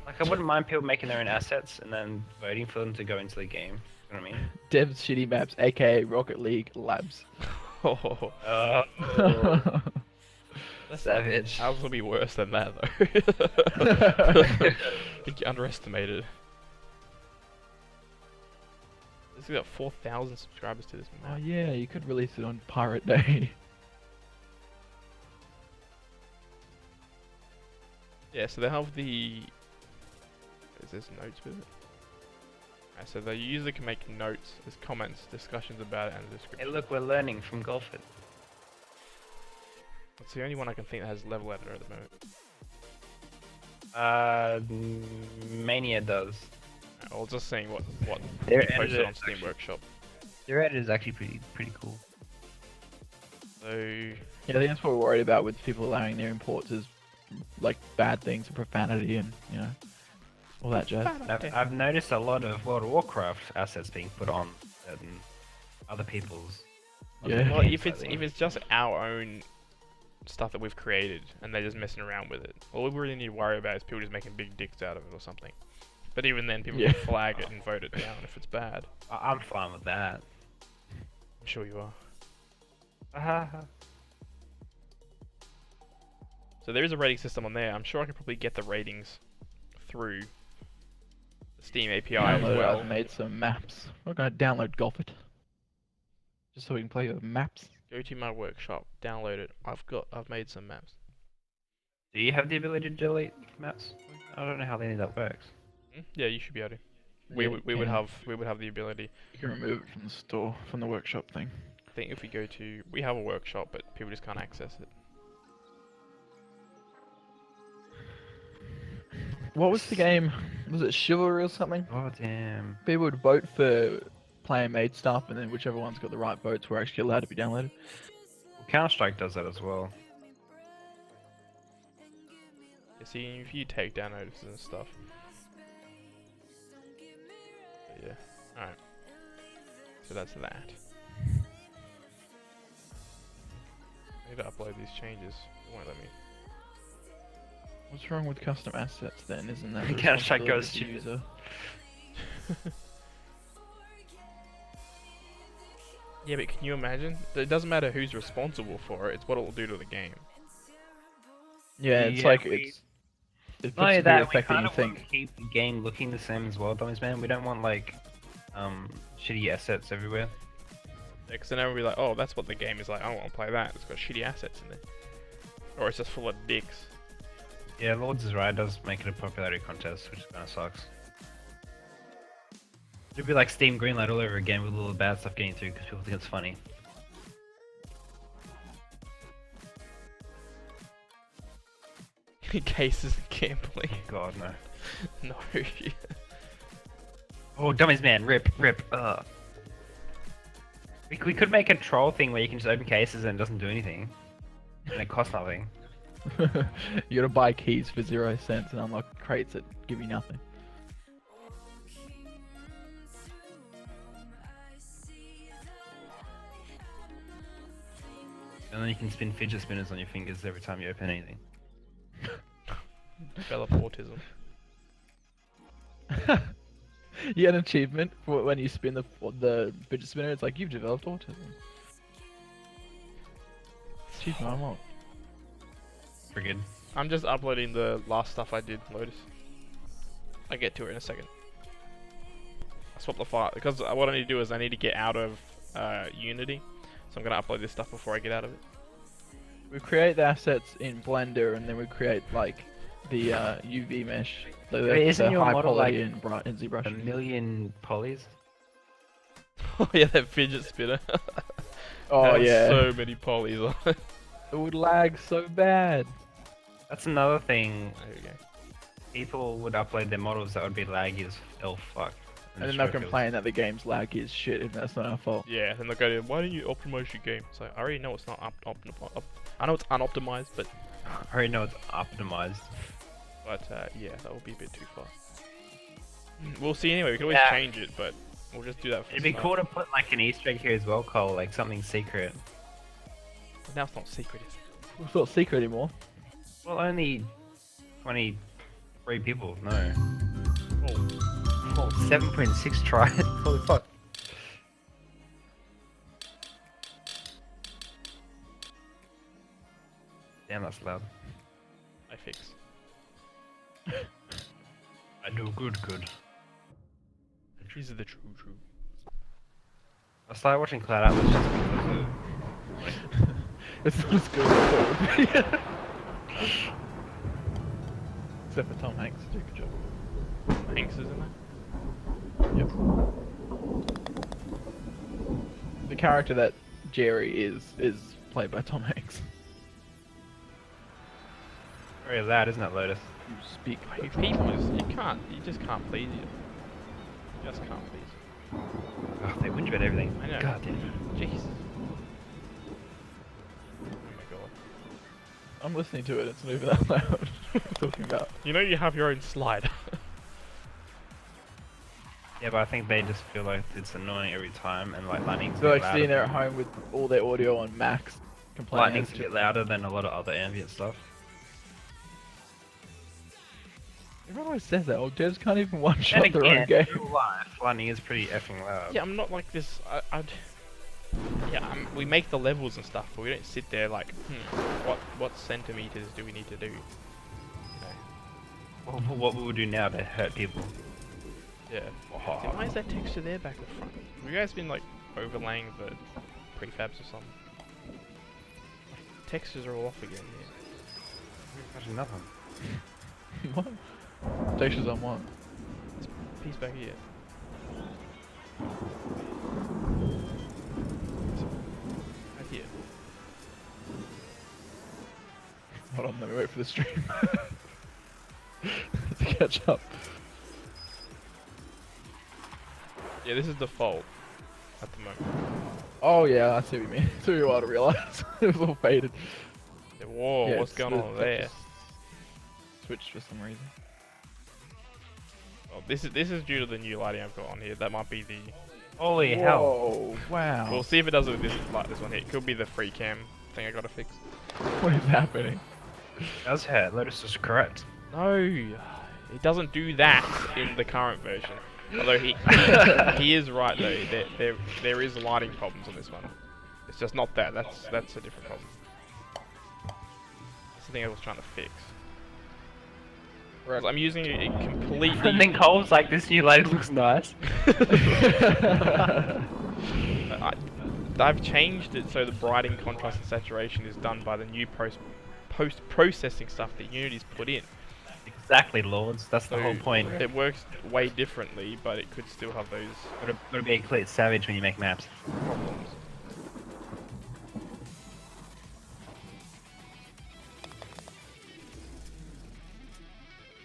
like I wouldn't mind people making their own assets and then voting for them to go into the game. You know what I mean? Dev's Shitty Maps, aka Rocket League Labs. oh, That's savage. ours will be worse than that though. I think you underestimated. This has got 4,000 subscribers to this Oh map. yeah, you could release it on Pirate Day. Yeah, so they have the. Is this notes with it? Alright, so the user can make notes, there's comments, discussions about it, and a Hey, description. look, we're learning from Golfit. It's the only one I can think that has level editor at the moment. Mania does. I was just saying what Their you posted editor on Steam actually- Workshop. Their edit is actually pretty cool. So Yeah, I think that's what we're worried about with people allowing their imports is like bad things and profanity and all that jazz. I've noticed a lot of World of Warcraft assets being put on certain other people's. Yeah. well, if it's just our own stuff that we've created and they're just messing around with it, all we really need to worry about is people just making big dicks out of it or something. But even then, people Yeah. can flag it and vote it down if it's bad. I'm fine with that. I'm sure you are. So there is a rating system on there. I'm sure I could probably get the ratings through the Steam API as Download it, well. I've made some maps. We're gonna download Golfit. Just so we can play with maps. Go to my workshop, download it. I've made some maps. Do you have the ability to delete maps? I don't know how any of that works. Yeah, you should be able to. Yeah, We would have the ability. You can remove it from the store, from the workshop thing. I think if we go to, we have a workshop, but people just can't access it. What was the game? Was it Chivalry or something? Oh damn. People would vote for player-made stuff, and then whichever one's got the right votes were actually allowed to be downloaded. Counter Strike does that as well. You see, if you take down notices and stuff. But yeah. Alright. So that's that. I need to upload these changes. It won't let me. What's wrong with custom assets then? Isn't that the Counter-Strike responsibility goes of the stupid. user? Yeah, but can you imagine? It doesn't matter who's responsible for it. It's what it will do to the game. Yeah, it's Yeah, like we- it Not puts only the that, we effect that kind you of want think. to keep the game looking the same as well, Dummies Man. We don't want like shitty assets everywhere. Because then everyone will be like, oh, that's what the game is like. I don't want to play that. It's got shitty assets in there. Or it's just full of dicks. Yeah, Lords is right. It does make it a popularity contest, which kind of sucks. It'd be like Steam Greenlight all over again with all the bad stuff getting through because people think it's funny. Cases and gambling. God no. No. Oh, Dummies Man, rip. We could make a troll thing where you can just open cases and it doesn't do anything. And it costs nothing. You gotta buy keys for 0 cents and unlock crates that give you nothing. And then you can spin fidget spinners on your fingers every time you open anything. Develop autism. You get an achievement for when you spin the fidget spinner. It's like you've developed autism. Achievement unlocked. Pretty good. I'm just uploading the last stuff I did, Lotus. I'll get to it in a second. I swapped the file, because what I need to do is I need to get out of Unity. So I'm going to upload this stuff before I get out of it. We create the assets in Blender, and then we create like the UV mesh. The, Wait, isn't the your high model, quality like, in ZBrush. A million polys? Oh yeah, that fidget spinner. Oh Has yeah. so many polys on it. It would lag so bad. That's another thing. There we go. People would upload their models that would be laggy as fuck. And then they'll complain that the game's laggy as shit, and that's not our fault. Yeah, then they'll go to, why don't you optimize your game? So I already know it's not I know it's unoptimized, but I already know it's optimized. yeah, that would be a bit too far. We'll see anyway. We can always Yeah. change it, but we'll just do that. For It'd be the cool start. to put like an Easter egg here as well, Cole, like something secret. But now it's not secret, is it? It's not secret anymore. Well, only 23 people. No. Oh, Oh, 7.6 tried. Holy fuck. Damn, that's loud. I fix. I do good. These are the true. I started watching Cloud Atlas just because of... It's not as good as I thought it would be. Except for Tom Hanks, did a good job. Hanks is in there. Yep. The character that Jerry is played by Tom Hanks. Very loud, isn't it, Lotus? You speak. You people you just can't please you. You just can't please. Oh, they whinge about everything. I know. God damn. Jeez. Oh my god. I'm listening to it. It's not even that loud. What are you talking about? You know you have your own slide. Yeah, but I think they just feel like it's annoying every time, and like Lightning's a They're bit like sitting there at louder. home with all their audio on max, complaining. Lightning's a bit louder than a lot of other ambient stuff. Everyone always says that. Oh, devs can't even one-shot And their own again, game. in real life, Lightning is pretty effing loud. Yeah, I'm not like this. We make the levels and stuff, but we don't sit there like, what centimeters do we need to do? You know? What we would do now to hurt people. Yeah. Then why is that texture there back at the front? Have you guys been like overlaying the prefabs or something? Textures are all off again. Yeah. Imagine nothing. What? Textures on what? Piece back here. Right here. Hold on, let me wait for the stream to catch up. Yeah, this is default at the moment. Oh yeah, I see what you mean. It took me a while to realise. It was all faded. Yeah, whoa, Yeah, what's it's going the on there? textures Switched for some reason. Oh, this is due to the new lighting I've got on here. That might be the Holy hell. Whoa! Wow! We'll see if it does it with this like this one here. It could be the free cam thing I gotta fix. What is happening? Does hurt. Lotus is correct. No, it doesn't do that in the current version. Although he is right though. There is lighting problems on this one. It's just not that. That's a different problem. That's the thing I was trying to fix. Whereas I'm using it completely. And then Cole's like, this new light looks nice. I've changed it so the brighting, contrast, and saturation is done by the new post-processing stuff that Unity's put in. Exactly, Lords. That's the So whole point. It works way differently, but it could still have those Gotta be a clear savage when you make maps. problems.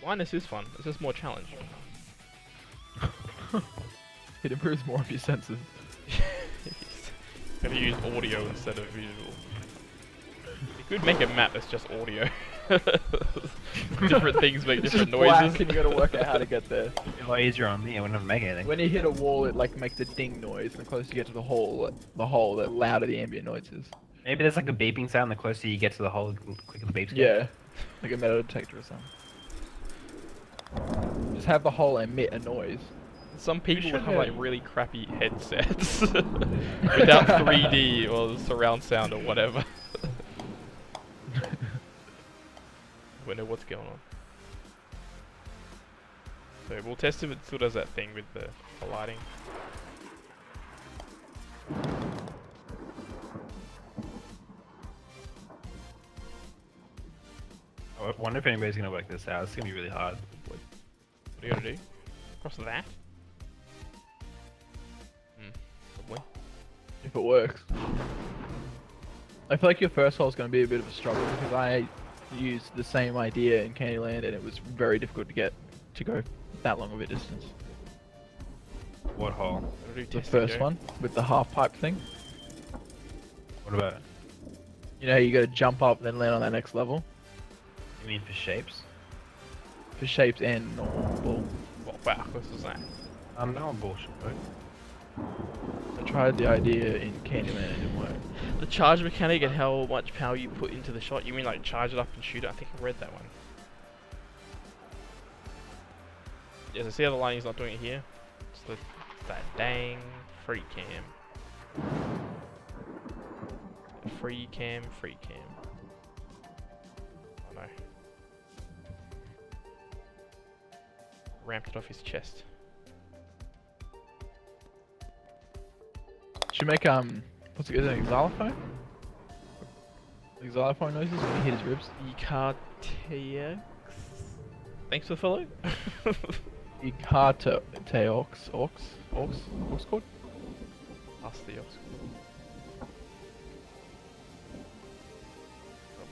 Blindness is fun. It's just more challenge. It improves more of your senses. Gotta use audio instead of visual. You could make a map that's just audio. Different things make It's different just black noises. and you gotta work out how to get there. It's a lot easier on me. I wouldn't have to make anything. When you hit a wall, it like makes a ding noise, and the closer you get to the hole, the louder the ambient noise is. Maybe there's like a beeping sound. The closer you get to the hole, the quicker the beeps get. Yeah, like a metal detector or something. Just have the hole emit a noise. Some people would should have like have- really crappy headsets without 3D or surround sound or whatever. We know what's going on. So we'll test if it still does that thing with the lighting. I wonder if anybody's gonna work this out. It's gonna be really hard. What are you gonna do? Cross that? Probably. If it works. I feel like your first hole is going to be a bit of a struggle because I used the same idea in Candyland and it was very difficult to go that long of a distance. What hole? Gotta do The test first and go. one with the half pipe thing. What about? You know how you got to jump up then land on that next level You mean for shapes? for shapes and normal. What backwards was that? No bullshit. Right? I tried the idea in Candyland and it didn't work. The charge mechanic and how much power you put into the shot. You mean like charge it up and shoot it? I think I read that one. Yeah, so see how the lighting's not doing it here? It's that dang free cam. Free cam. Oh no. Ramped it off his chest. Should make what's it called? Xylophone? Like xylophone noises when you hit his ribs. ECartX. Thanks for the follow. Icarteox chord? Ask the Ox. Oh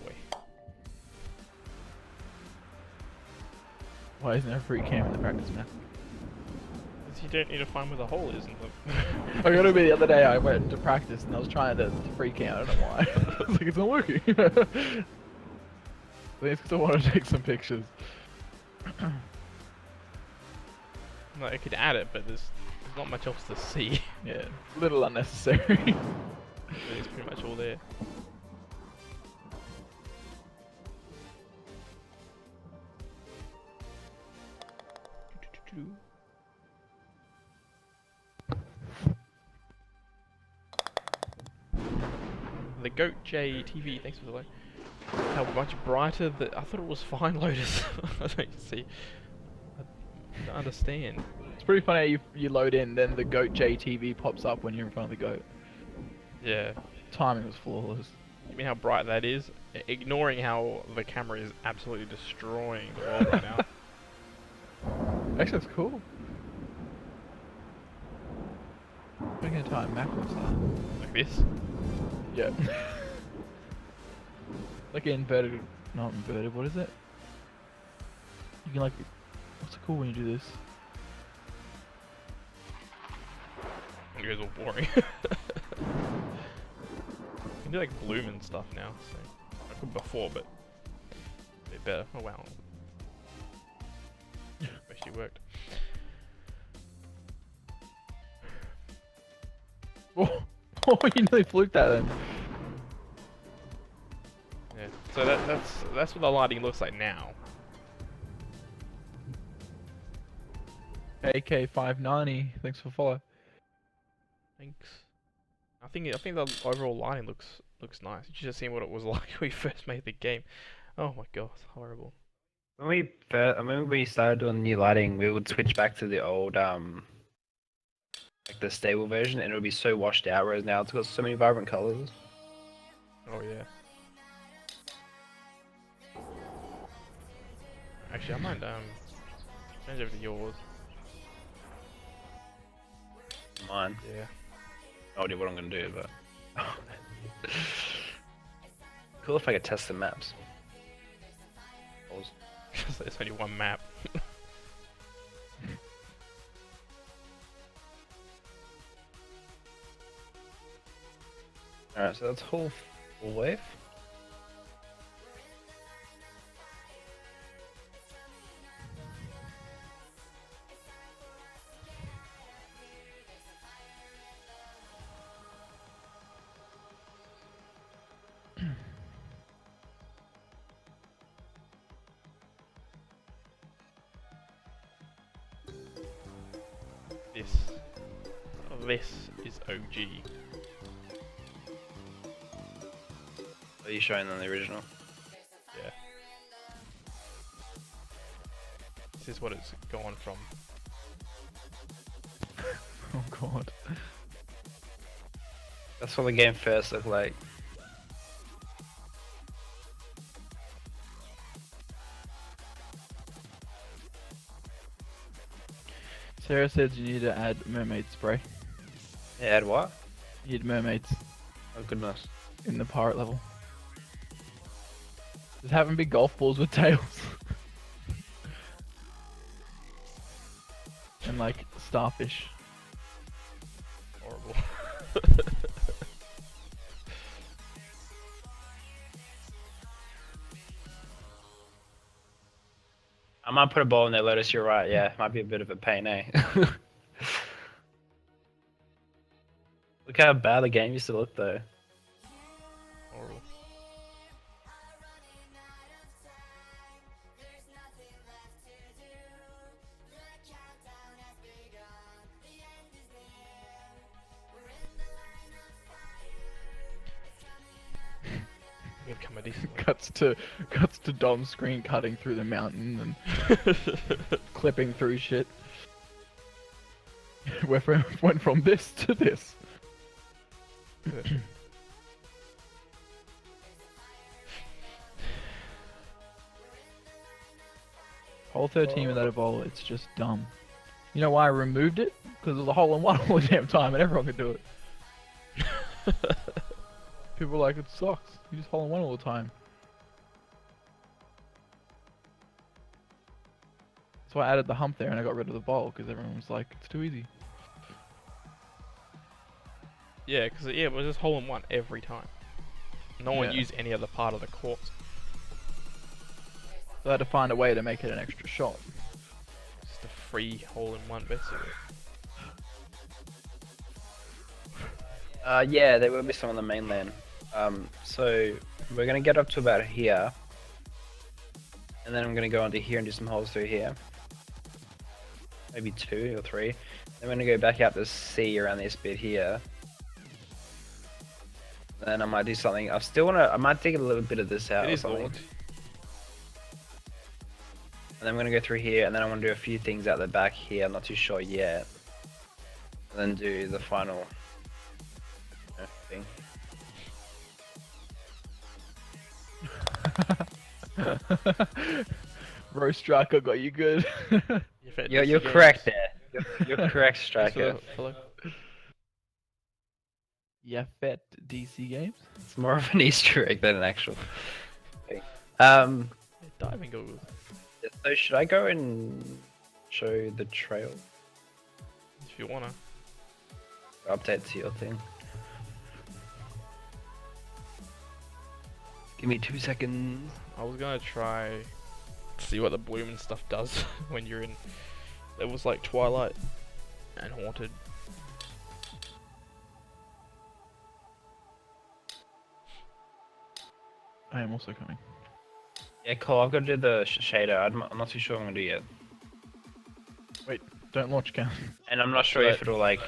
boy. Why isn't there a free cam in the practice map? You don't need to find where the hole is. I got to be the other day I went to practice and I was trying to freak out. I don't know why. I was like, it's not working. I think it's because I want to take some pictures. No, I could add it, but there's not much else to see. Yeah, a little unnecessary. It's pretty much all there. The Goat J TV, thanks for the like. How much brighter I thought it was fine, Lotus. I don't see. I don't understand. It's pretty funny how you load in, then the Goat JTV pops up when you're in front of the goat. Yeah. Timing was flawless. You mean how bright that is? Ignoring how the camera is absolutely destroying the world right now. Actually, that's cool. Making a time macro style. Like this. Yeah. Like inverted, not inverted, what is it? You can like, what's it called when you do this? It goes all boring. You can do like bloom and stuff now, so I could before, but a bit better. Oh wow. Actually worked. Oh, you nearly fluked that then. Yeah. So that's what the lighting looks like now. AK590, thanks for follow. Thanks. I think the overall lighting looks nice. You should have seen what it was like when we first made the game. Oh my god, it's horrible. I remember we started doing new lighting, we would switch back to the old like the stable version, and it would be so washed out. Whereas now it's got so many vibrant colors. Oh yeah. Actually, I might change over to yours. Mine. Yeah. No idea what I'm gonna do, but cool if I could test the maps. Pause. Because there's only one map. Alright, so that's full wave. This is OG. Are you showing them the original? Yeah. This is what it's gone from. Oh god. That's what the game first looked like. Sarah says you need to add mermaid spray. Yeah, add what? You need mermaids Oh goodness. in the pirate level. Just having big golf balls with tails. And like starfish. Horrible. I might put a ball in there, Lotus, you're right, yeah. Might be a bit of a pain, eh? Look how bad the game used to look though. Horrible. You've come a decent way. cuts to Dom's screen cutting through the mountain and clipping through shit. Went from this to this. Hole 13 with that evolve, it's just dumb. You know why I removed it? Because it was a hole in one all the damn time and everyone could do it. People are like, it sucks. You just hole in one all the time. So I added the hump there and I got rid of the bowl because everyone was like, it's too easy. Yeah, because it was just hole in one every time. No one Yeah. used any other part of the course. So I had to find a way to make it an extra shot. Just a free hole in one, basically. Yeah, there will be some on the mainland. So we're gonna get up to about here, and then I'm gonna go onto here and do some holes through here. Maybe 2 or 3. Then we're gonna go back out to sea around this bit here. Then I might do something. I might dig a little bit of this out It or is something. Lord. And then I'm gonna go through here, and then I want to do a few things out the back here. I'm not too sure yet. And then do the final thing. Roast Striker got you good. You're correct there. You're correct, Striker. Yeah, fet DC games. It's more of an Easter egg than an actual thing. Diving goggles. So should I go and show the trail? If you wanna. Update to your thing. Give me 2 seconds. I was gonna try to see what the bloom and stuff does when you're in levels like Twilight and Haunted. I am also coming. Yeah, cool. I've got to do the shader. I'm not too sure what I'm gonna do yet, Don't launch count. and I'm not sure So if it'll like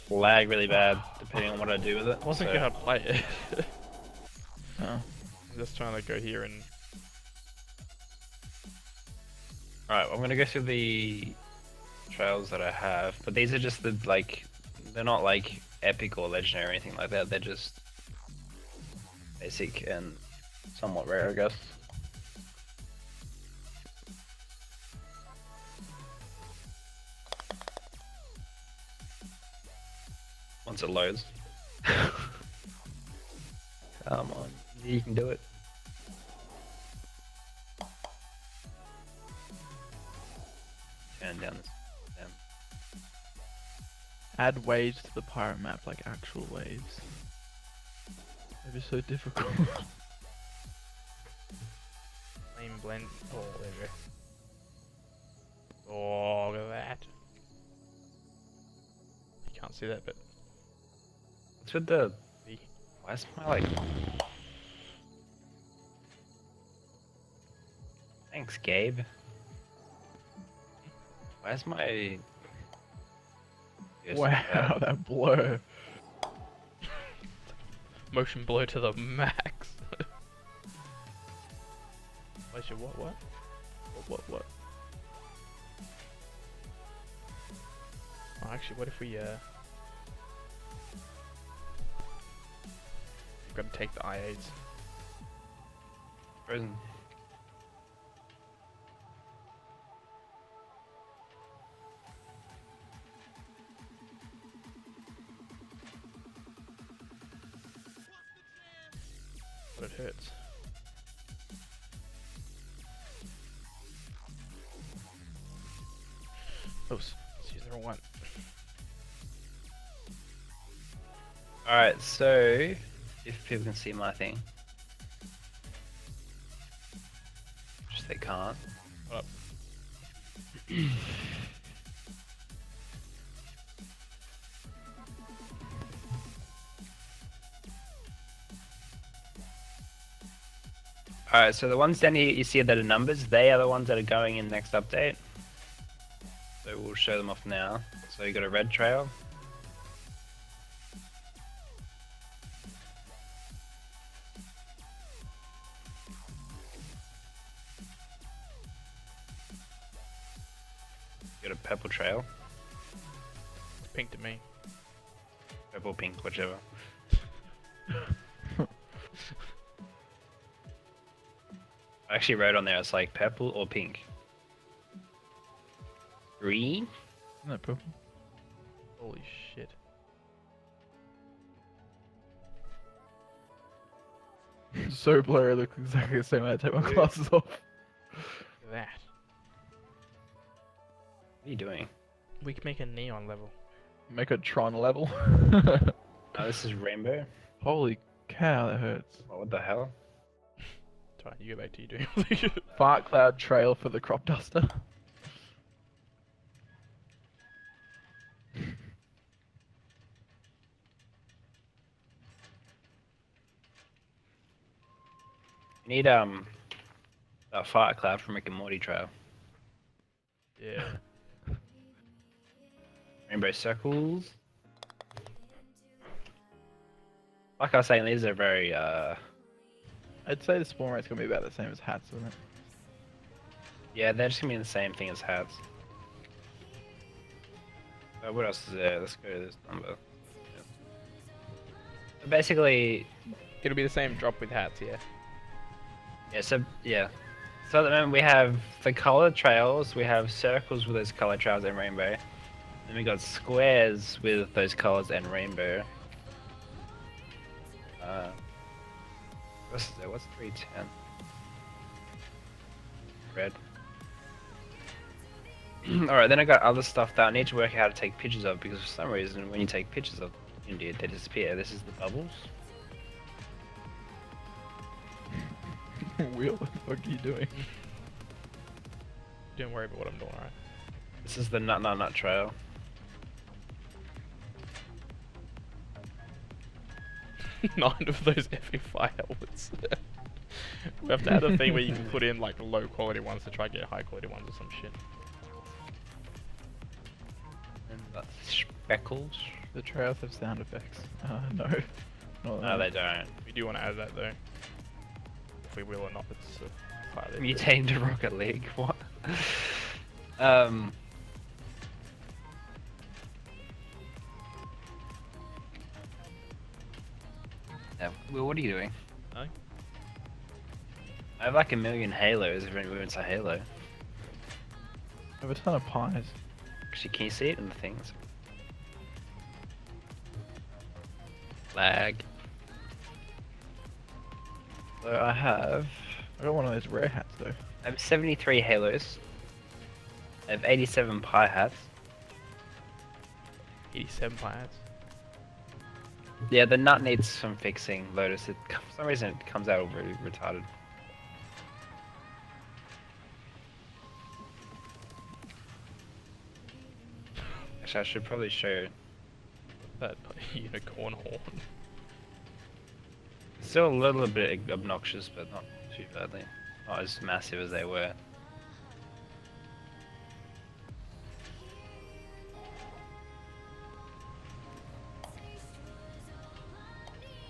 lag really bad depending on what I do with it. I wasn't so- gonna play it. Oh. I'm just trying to go here and Alright, I'm gonna go through the trails that I have, but these are just the like, they're not like epic or legendary or anything like that. They're just basic and somewhat rare, I guess. Once it loads. Come on, you can do it. Turn down this. Down. Add waves to the pirate map like actual waves. It'd be so difficult. flame blend. Oh, there we go. Oh, look at that. You can't see that, but What's with the? Why is my like? Thanks, Gabe. Why is my? Yes, Wow, that blur. motion blur to the max. Wait, your what? What? Oh, actually, what if we we've got to take the I8s. Frozen. But it hurts. Oops, let's use the wrong one. Alright, so if people can see my thing. Which they can't. Hold up. Alright, so the ones down here you see that are numbers, they are the ones that are going in next update. So we'll show them off now. So you got a red trail. You got a purple trail. It's pink to me. Purple, pink, whichever. I actually wrote on there, it's like purple or pink. Green? Isn't that purple? Holy shit. So blurry, it looks exactly the same when I take my glasses off. Look at that. What are you doing? We can make a neon level. Make a Tron level. Oh, this is rainbow? Holy cow, that hurts. What the hell? Try, you go back to you doing. Fart cloud trail for the crop duster. You need that fire cloud from Rick and Morty trail. Yeah. Rainbow circles. Like I was saying, these are very I'd say the spawn rate's gonna be about the same as hats, isn't it? yeah, they're just gonna be the same thing as hats. What else is there? Let's go to this number. Yeah. So basically, It'll be the same drop with hats, yeah. yeah, so at the moment we have the color trails, we have circles with those color trails and rainbow. Then we got squares with those colors and rainbow. What's there? What's 310? Red. Alright, then I got other stuff that I need to work out how to take pictures of, because for some reason when you take pictures of India they disappear. This is the bubbles. Wheel, what the fuck are you doing? Don't worry about what I'm doing, alright? This is the nut trail. Nine of those epic fire helmets. We have to add a thing where you can put in like low quality ones to try to get high quality ones or some shit. And that's speckles. The trails have sound effects. No. Not No, they don't. We do want to add that though. If we will or not, it's highly. Mutating to Rocket League. What? Yeah, Will, what are you doing? No? I have like a million halos if anyone's a halo. I have a ton of pies. Actually, can you see it in the things? Lag. So I got one of those rare hats though. I have 73 halos. I have 87 pie hats. 87 planets. Yeah, the nut needs some fixing, Lotus. For some reason it comes out really retarded. Actually, I should probably show. That unicorn horn. It's still a little bit obnoxious, but not too badly. Not as massive as they were.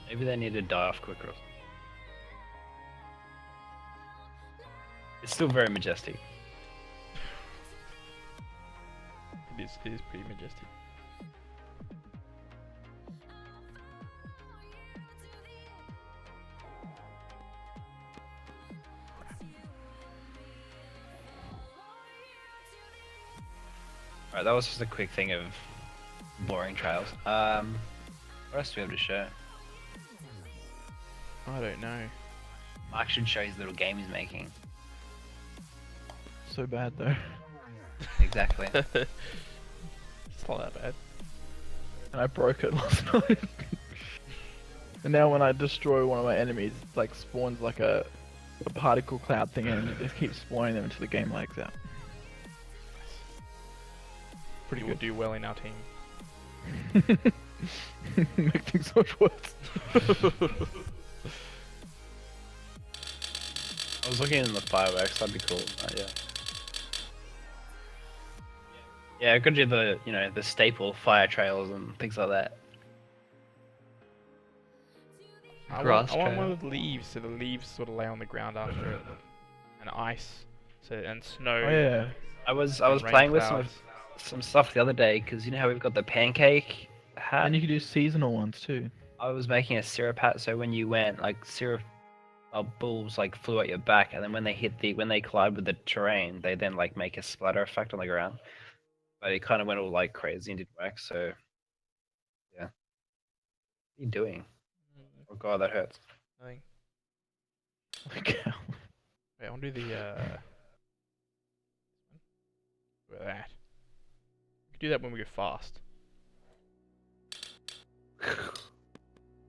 Maybe they need to die off quicker. It's still very majestic. It is pretty majestic. Alright, that was just a quick thing of boring trials. What else do we have to show? I don't know. Mark should show his little game he's making. So bad though. Exactly. It's not that bad. And I broke it last night. And now when I destroy one of my enemies, it like spawns like a particle cloud thing and it just keeps spawning them until the game lags out. Pretty You will good. do well in our team. Make things much worse. I was looking in the fireworks, that'd be cool. Yeah. Yeah, I could do the, the staple fire trails and things like that. I Grass want one trail. with leaves, so the leaves sort of lay on the ground after it, and ice, and snow. Oh yeah. I was and rain playing with clouds. some stuff the other day because you know how we've got the pancake hat. And you can do seasonal ones too. I was making a syrup hat, so when you went, like syrup balls like flew at your back, and then when they collide with the terrain, they then like make a splatter effect on the ground. But it kind of went all like crazy and didn't work. So yeah, what are you doing? Oh god, that hurts. I think. Like, Wait, I want to do the Where that? We can do that when we go fast.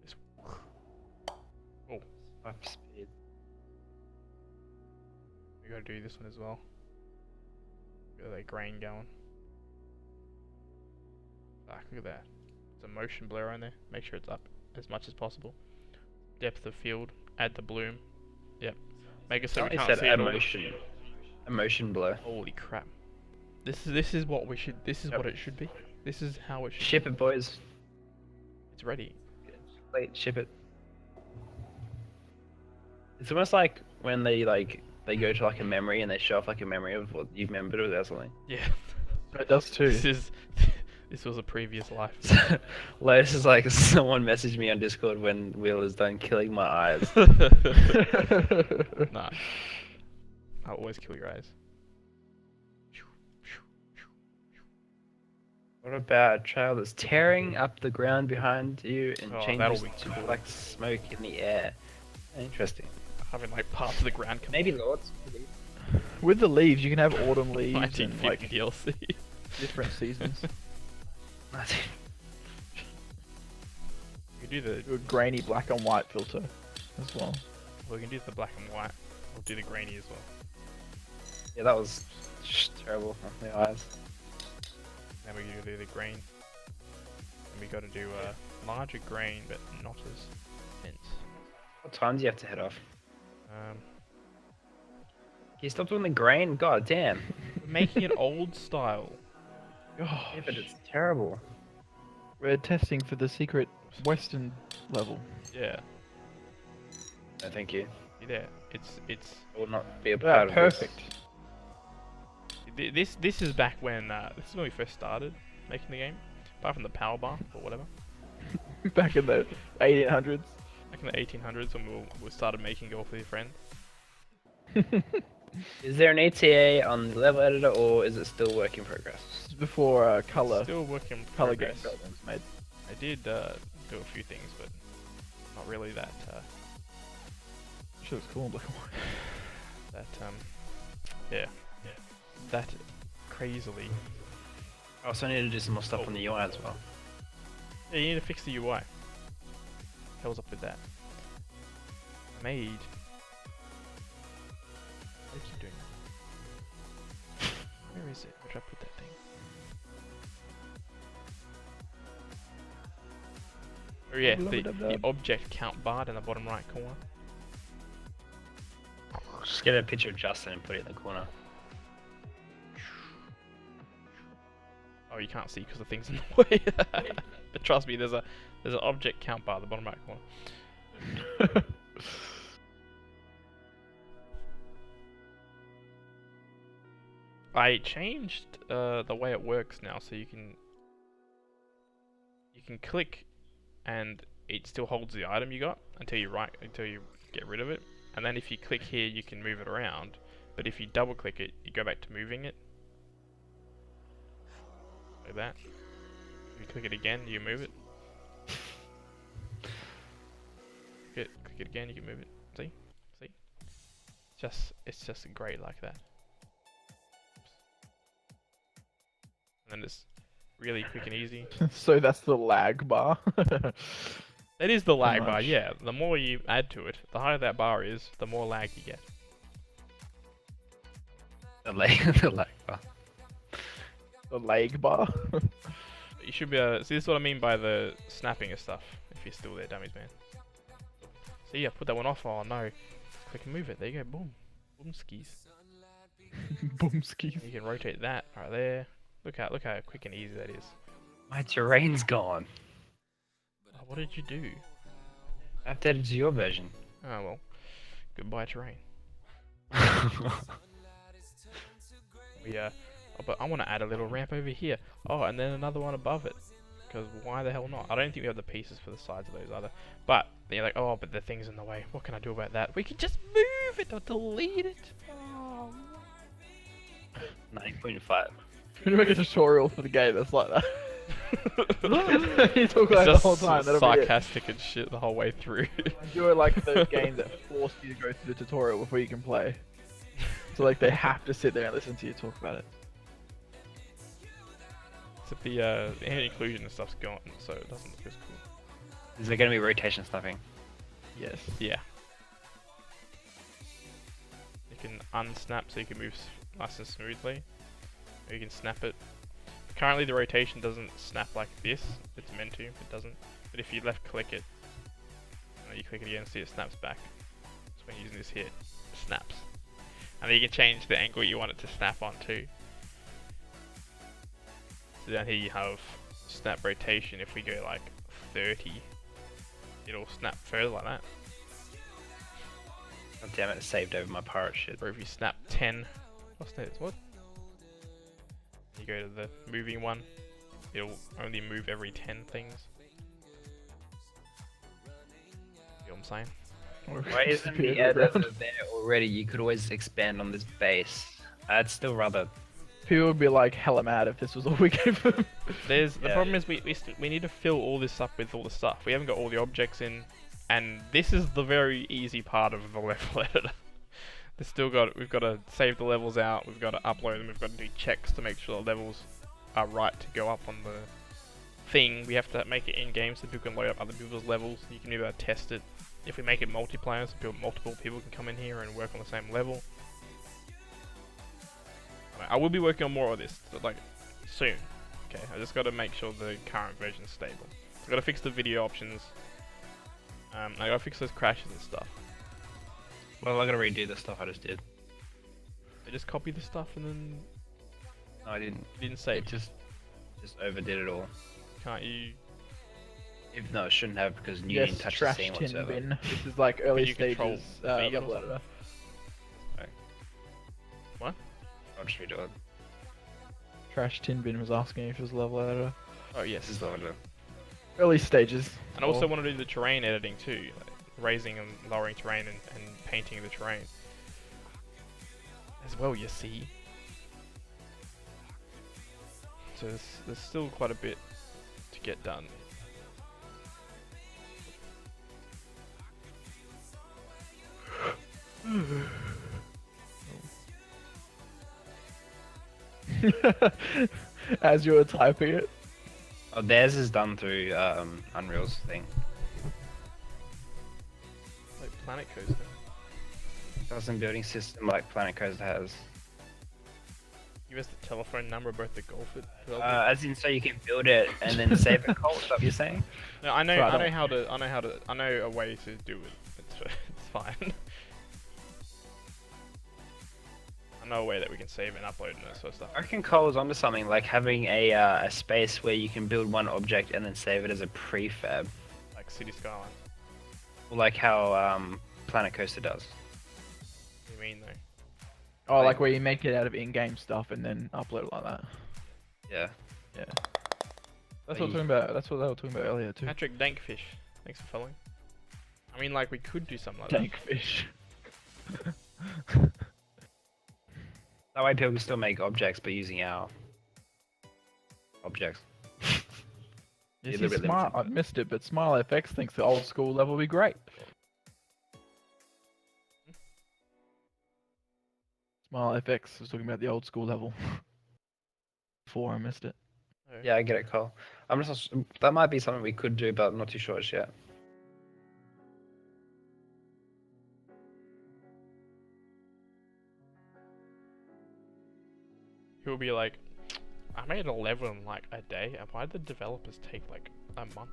This- Up speed. We gotta do this one as well. Got that grain going. Fuck, look at that. There's a motion blur on there. Make sure it's up as much as possible. Depth of field. Add the bloom. Yep. Make it so we It can't said see it all. emotion blur. Holy crap. This is what we should. This is Yep. what it should be. This is how it should. Ship it, boys. It's ready. Wait, ship it. It's almost like when they go to like a memory and they show off like a memory of what you've remembered or something. Yeah. it does too. This was a previous life. Lotus is like, someone messaged me on Discord when Will is done killing my eyes. Nah. I'll always kill your eyes. What about a trail that's tearing up the ground behind you and Oh, changes that'll be to cool. like smoke in the air? Interesting. Having like parts of the ground come Maybe Lords. With the leaves, you can have autumn leaves and 1950 like DLC. different seasons. We can do the Do a grainy black and white filter as well. we can do the black and white. We'll do the grainy as well. Yeah, that was just terrible on the eyes. Then we can do the green. And we got to do a larger grain, but not as dense. What time do you have to head off? you stop doing the grain? God damn. We're making it old style. Gosh. Yeah, but it's terrible. We're testing for the secret Western level. Yeah, No, thank you. see there. It's I will not be a Yeah, part of perfect. this is back when this is when we first started making the game. Apart from the power bar or whatever. Back in the 1800s. Back in the 1800s when we started making Golf with your friends. this. Is there an ETA on the level editor, or is it still work in progress? This is before color Still working in color game progress. development was made. I did do a few things, but not really that Sure, it's cool in black and white. yeah, that crazily. I also need to do some more stuff on the UI as well. Yeah, you need to fix the UI. Hell's up with that. I made. What do I keep doing? Where is it? Where did I put that thing? Oh yeah, the object count bar in the bottom right corner. Just get a picture of Justin and put it in the corner. Oh, you can't see because the thing's in the way. But trust me, there's an object count bar at the bottom right corner. I changed the way it works now, so you can click, and it still holds the item you got until you get rid of it, and then if you click here, you can move it around. But if you double click it, you go back to moving it. Like that. If you click it again, you move it. Click it again, you can move it. See? It's just great like that. And then it's really quick and easy. So that's the lag bar. It is the lag bar, much? yeah. The more you add to it, the higher that bar is, the more lag you get. The lag, the lag bar. The lag bar. You should be able see, this is what I mean by the snapping and stuff, if you're still there, dummies, man. So yeah, put that one off. Oh no. Click and move it. There you go. Boom. Boom skis. Boomskis. You can rotate that right there. Look how quick and easy that is. My terrain's gone. Oh, what did you do? I updated to your version. Oh well. Goodbye terrain. But I want to add a little ramp over here. Oh, and then another one above it. Because why the hell not? I don't think we have the pieces for the sides of those either. But then you're like, oh, but the thing's in the way. What can I do about that? We can just move it or delete it. Oh. 9.5. Can you make a tutorial for the game that's like that? You talk It's about it the just whole time. That'll be it. sarcastic and shit the whole way through. Do it like those games that force you to go through the tutorial before you can play. So like they have to sit there and listen to you talk about it. Except the inclusion and stuff's gone, so it doesn't look as cool. Is there going to be rotation snapping? Yes. Yeah. You can unsnap so you can move nice and smoothly. Or you can snap it. Currently the rotation doesn't snap like this. It's meant to, it doesn't. But if you left click it, you click it again, see it snaps back. So when using this here, it snaps. And then you can change the angle you want it to snap on too. So down here you have snap rotation. If we go like 30, it'll snap further like that. God damn it, it saved over my pirate shit. Or if you snap 10, what's that? What? You go to the moving one, it'll only move every 10 things. You know what I'm saying? Why isn't the editor there already? You could always expand on this base. I'd still rather... People would be like hella mad if this was all we gave them. The Yeah. problem is we need to fill all this up with all the stuff. We haven't got all the objects in, and this is the very easy part of the level editor. We've got to save the levels out, we've got to upload them, we've got to do checks to make sure the levels are right to go up on the thing. We have to make it in-game so people can load up other people's levels. You can either test it. If we make it multiplayer so multiple people can come in here and work on the same level. I will be working on more of this, like, soon. Okay, I just got to make sure the current version is stable. I've got to fix the video options. I got to fix those crashes and stuff. Well, I gotta redo the stuff I just did. just copy the stuff and then No, I didn't. you didn't save. It just overdid it all. Can't you? If no, it shouldn't have because you Yes, didn't touch the trash scene tin whatsoever. bin. This is like early you control stages V or level something? editor. I'll just redo it. Trash tin bin was asking if it was level editor. Oh yes. This is the order. Early stages. And I also want to do the terrain editing too, like raising and lowering terrain and painting the terrain as well. You see. So there's still quite a bit to get done. As you were typing it. Oh, theirs is done through Unreal's thing. Like Planet Coaster. Custom building system like Planet Coaster has. Give us the telephone number of both the golfer. As in, so you can build it and then save it. Colt, is that what you're saying? No, I know, Sorry, I know a way to do it. It's fine. I know a way that we can save and upload and that sort of stuff. I reckon Cole's onto something like having a space where you can build one object and then save it as a prefab, Like City Skylines. or like how Planet Coaster does. What do you mean though? Oh, like where you make it out of in-game stuff and then upload it like that. Yeah. Yeah. That's what I'm talking about. That's what they were talking about earlier too. Patrick Dankfish, thanks for following. I mean, like we could do something like that. Tank fish. That way people can still make objects, but using our objects. You Yeah, see, they're really Smile, I limited. missed it, but SmileFX thinks the old school level will be great. SmileFX was talking about the old school level. Before I missed it. Oh. Yeah, I get it, Cole. I'm just that might be something we could do, but I'm not too sure just yet. He'll be like, I made a level in like a day, and why did the developers take like a month?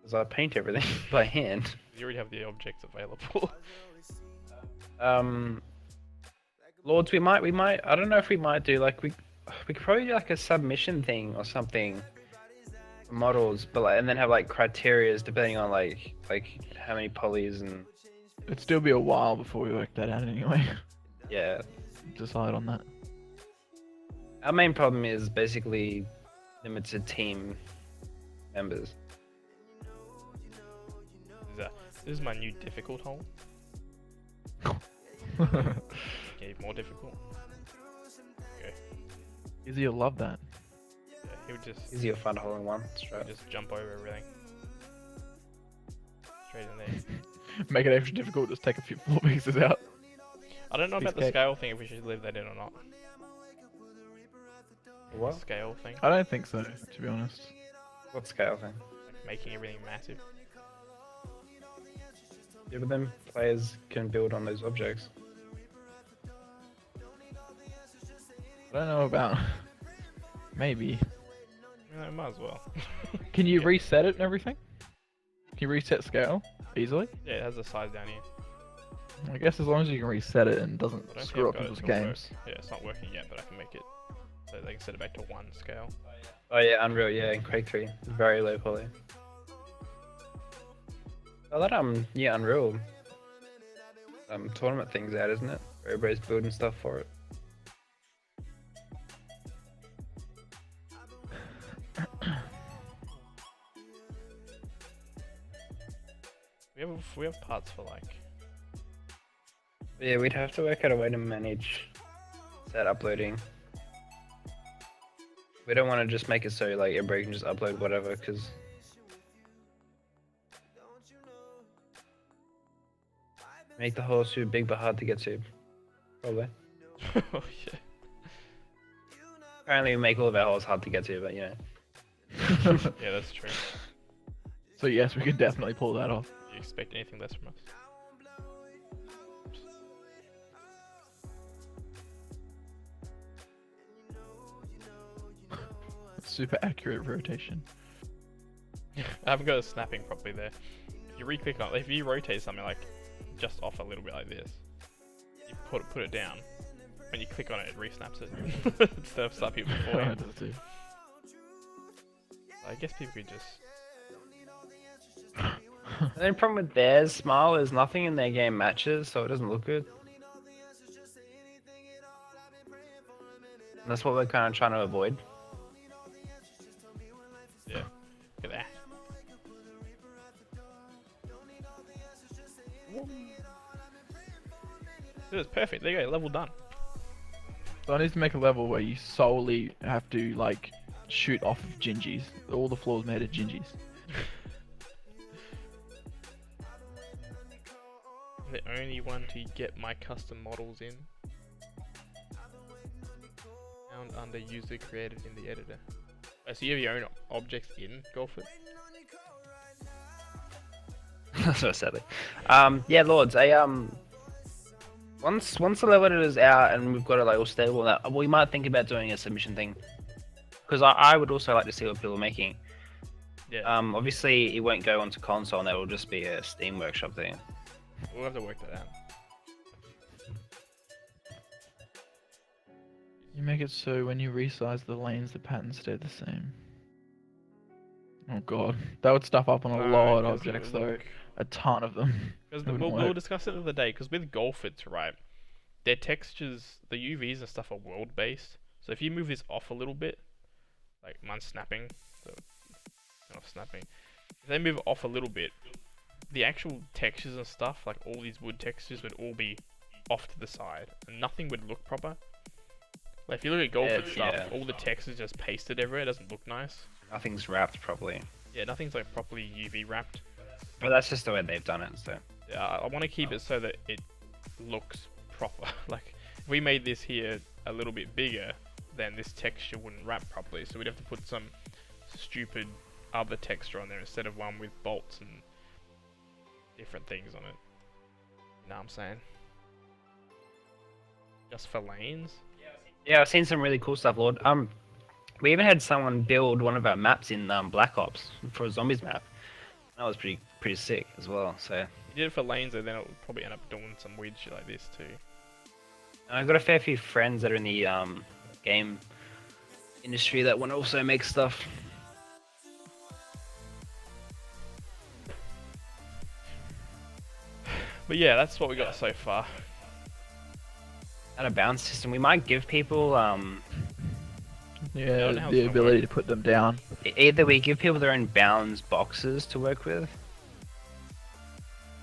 Because I paint everything by hand. You already have the objects available. Lords, we might. I don't know if we might do like we could probably do like a submission thing or something. For models, but like, and then have like criterias depending on like how many polys and It'd still be a while before we work that out anyway. yeah. Decide on that. Our main problem is basically limited team members. This is my new difficult hole. Okay, more difficult. Okay, Izzy will love that. yeah, he would just Easier fun hole in one. That's right. just jump over everything. Straight in there. Make it extra difficult, just take a few floor pieces out. I don't know Piece about the cake. scale thing, if we should leave that in or not. What? Scale thing, I don't think so, to be honest. What scale thing? like making everything massive. Yeah, but then players can build on those objects. I don't know about. Maybe. You know, might as well. Can you Yeah. reset it and everything? Can you reset scale easily? Yeah, it has a size down here. I guess as long as you can reset it and it doesn't I don't think screw I've up got it people's to work. games. Yeah, it's not working yet, but I can make it so they can set it back to 1 scale. Oh yeah, Unreal. Yeah, in Quake 3, very low poly. Oh, that yeah, Unreal tournament thing's out, isn't it? Everybody's building stuff for it. We have parts for like. Yeah, we'd have to work out a way to manage that uploading. We don't want to just make it so like everybody can just upload whatever, because make the hole too big but hard to get to. Probably. Oh yeah. Apparently, we make all of our holes hard to get to, but you know. Yeah, that's true. So yes, we could definitely pull that off. Do you expect anything less from us? Super accurate rotation. I haven't got it snapping properly there. If you re-click on, if you rotate something like just off a little bit like this. You put it down. When you click on it, it resnaps it instead of stuff people before. It does too. I guess people could just. And then the problem with theirs, Smile, is nothing in their game matches, so it doesn't look good. And that's what we're kind of trying to avoid. Yeah. Look at that. It was perfect. There you go. Level done. So I need to make a level where you solely have to like shoot off of Gingies. All the floors made of Gingies. I'm the only one to get my custom models in. Found under user created in the editor. Oh, so you have your own objects in Golfit? So silly. Yeah, Lords. Once the level editor is out and we've got it like all stable, that we might think about doing a submission thing. Because I would also like to see what people are making. Yeah. Obviously it won't go onto console, and that will just be a Steam Workshop thing. We'll have to work that out. You make it so when you resize the lanes, the patterns stay the same. Oh god, that would stuff up on a lot of objects though. A ton of them. Because It wouldn't we'll work. discuss it the other day. Because with Golfits, right, their textures, the UVs and stuff are world based. So if you move this off a little bit, like mine's snapping, so not snapping. If they move off a little bit, the actual textures and stuff, like all these wood textures, would all be off to the side, and nothing would look proper. Like if you look at Golfit stuff, yeah. all the text is just pasted everywhere. It doesn't look nice. Nothing's wrapped properly. Yeah, nothing's like properly UV wrapped. But that's just the way they've done it, so. Yeah, I want to keep it so that it looks proper. Like, if we made this here a little bit bigger, then this texture wouldn't wrap properly. So we'd have to put some stupid other texture on there instead of one with bolts and different things on it. You know what I'm saying? Just for lanes? Yeah, I've seen some really cool stuff, Lord. We even had someone build one of our maps in Black Ops for a zombies map. That was pretty sick as well. So You did it for lanes, and then it would probably end up doing some weird shit like this too. I've got a fair few friends that are in the game industry that want to also make stuff. But yeah, that's what we got so far. At a bounce system, we might give people Yeah, know how it's the gonna ability work. to put them down. either we give people their own bounds boxes to work with,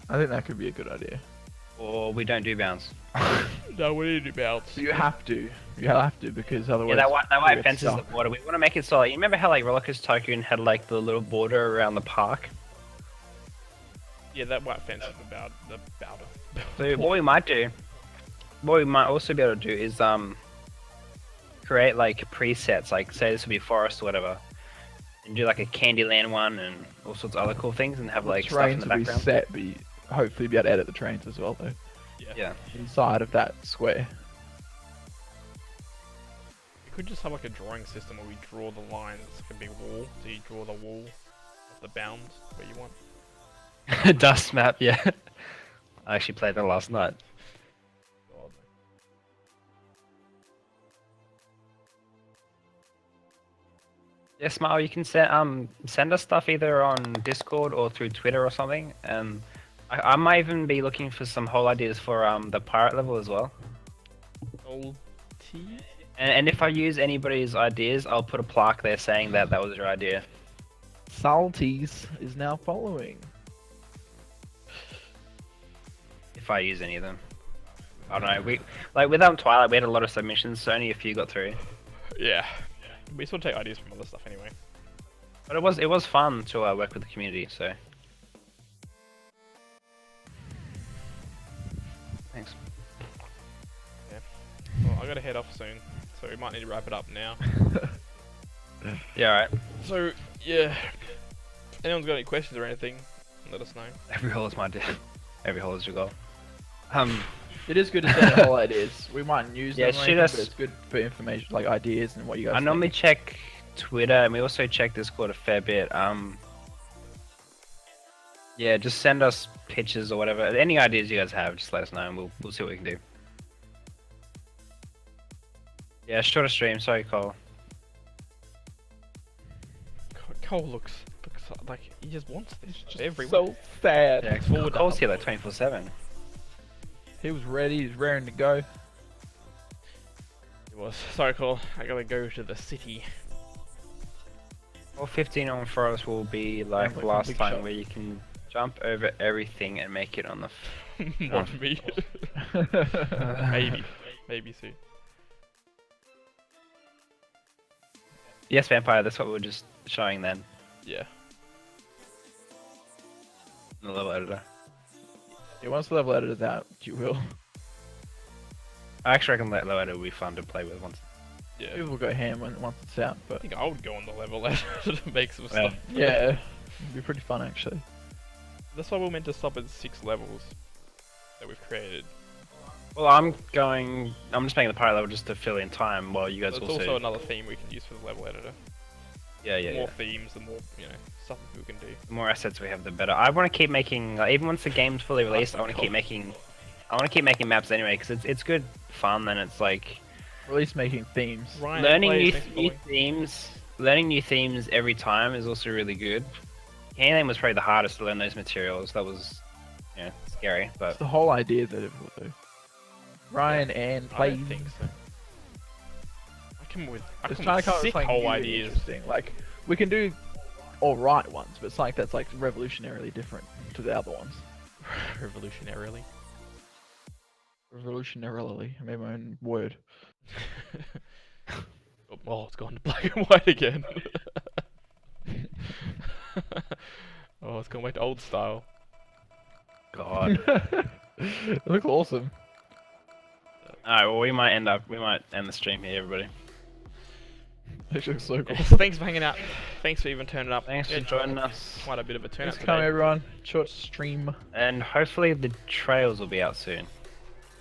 I think that could be a good idea. or we don't do bounds. No, we need to bounce. You have to. You have to because otherwise. Yeah, that we white get fence is the stuck. border. We want to make it so. You remember how like Roller Coaster Tycoon had like the little border around the park? Yeah, that white fence is about the bowder. So what we might do, what we might also be able to do is create like presets, like say this would be forest or whatever, and do like a Candyland one and all sorts of other cool things, and have like stuff in Trains the will be background. set, but hopefully be able to edit the trains as well though. Yeah. Inside of that square. We could just have like a drawing system where we draw the lines. It can be wall. So you draw the wall of the bounds where you want. Dust map, yeah. I actually played that last night. God. Yeah, Smile, you can send us stuff either on Discord or through Twitter or something, and I might even be looking for some whole ideas for the pirate level as well. Old tea? And if I use anybody's ideas, I'll put a plaque there saying that that was your idea. Salties is now following. If I use any of them. I don't know. We like with Twilight, we had a lot of submissions, so only a few got through. Yeah. We sort of take ideas from other stuff anyway. But it was fun to work with the community. So thanks. Well, I gotta head off soon, so we might need to wrap it up now. Yeah, alright. So, yeah. If anyone's got any questions or anything, let us know. Every hole is my day. Every hole is your goal. It is good to send whole ideas. We mightn't use Yeah, them, or shoot anything, us- but it's good for information, like ideas and what you guys I think. normally check Twitter, and we also check Discord a fair bit. Yeah, just send us pictures or whatever. Any ideas you guys have, just let us know and we'll see what we can do. Yeah, shorter stream, sorry Cole. Cole looks like he just wants this Just every so week. sad. Yeah, forward Cole's up. here like 24/7. He was ready. He's raring to go. It was. Sorry, Cole. I gotta go to the city. Or 15 on Forest will be like like last big time shot. where you can jump over everything and make it on the Not me. Maybe soon. Yes, Vampire, that's what we were just showing then. Yeah. In the level editor. Yeah, once the level editor's out, you will. I actually reckon that level editor will be fun to play with once. Yeah. People will go ham once it's out, I but think I would go on the level editor to make some Yeah. stuff. yeah, it'd be pretty fun actually. That's why we're meant to stop at 6 levels that we've created. Well, I'm just making the pirate level just to fill in time while you guys There's will also see. another theme we can use for the level editor. Yeah, The yeah, more yeah. themes, the more, stuff that we can do. The more assets we have, the better. I want to keep making, like, even once the game's fully released, I want to keep making maps anyway, because it's good fun and it's like Or at least making themes. Ryan, learning plays, new, thanks for new following. themes. Learning new themes every time is also really good. Candyland was probably the hardest to learn those materials. That was, scary, It's but the whole idea that difficult though. Ryan and I play. don't think so. I come with Just trying to come up with sick something whole new and ideas. interesting. Like we can do alright ones, but it's like that's like revolutionarily different to the other ones. Revolutionarily. Revolutionarily, I made my own word. Oh, it's gone to black and white again. Oh, it's gone back to old style. God. It looks awesome. Alright, well we might end the stream here, everybody. It looks so cool. Yes, thanks for hanging out. Thanks for even turning up. Thanks Yeah, for joining us. Quite a bit of a turnout Thanks for coming, today. everyone. Short stream. And hopefully the trails will be out soon.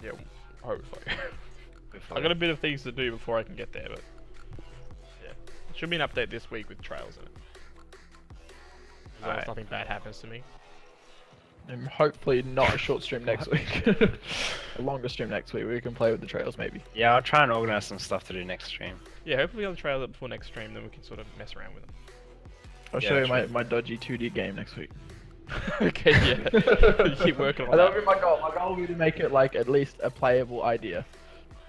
Yeah, hopefully. Hopefully. I got a bit of things to do before I can get there, but yeah, should be an update this week with trails in it. As long as Alright. nothing bad happens to me. And hopefully not a short stream next week. A longer stream next week where we can play with the trails maybe. Yeah, I'll try and organize some stuff to do next stream. Yeah, hopefully we have the trails up before next stream, then we can sort of mess around with them. I'll Yeah, show you true. my dodgy 2D game next week. Okay, yeah. You keep working on And that'll that. be my goal. My goal will be to make it like at least a playable idea.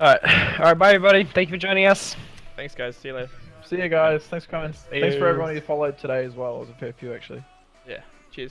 Alright, bye everybody. Thank you for joining us. Thanks, guys. See you later. See you guys. Thanks for coming. Thanks for you. everyone who followed today as well. It was a fair few actually. Yeah. Cheers.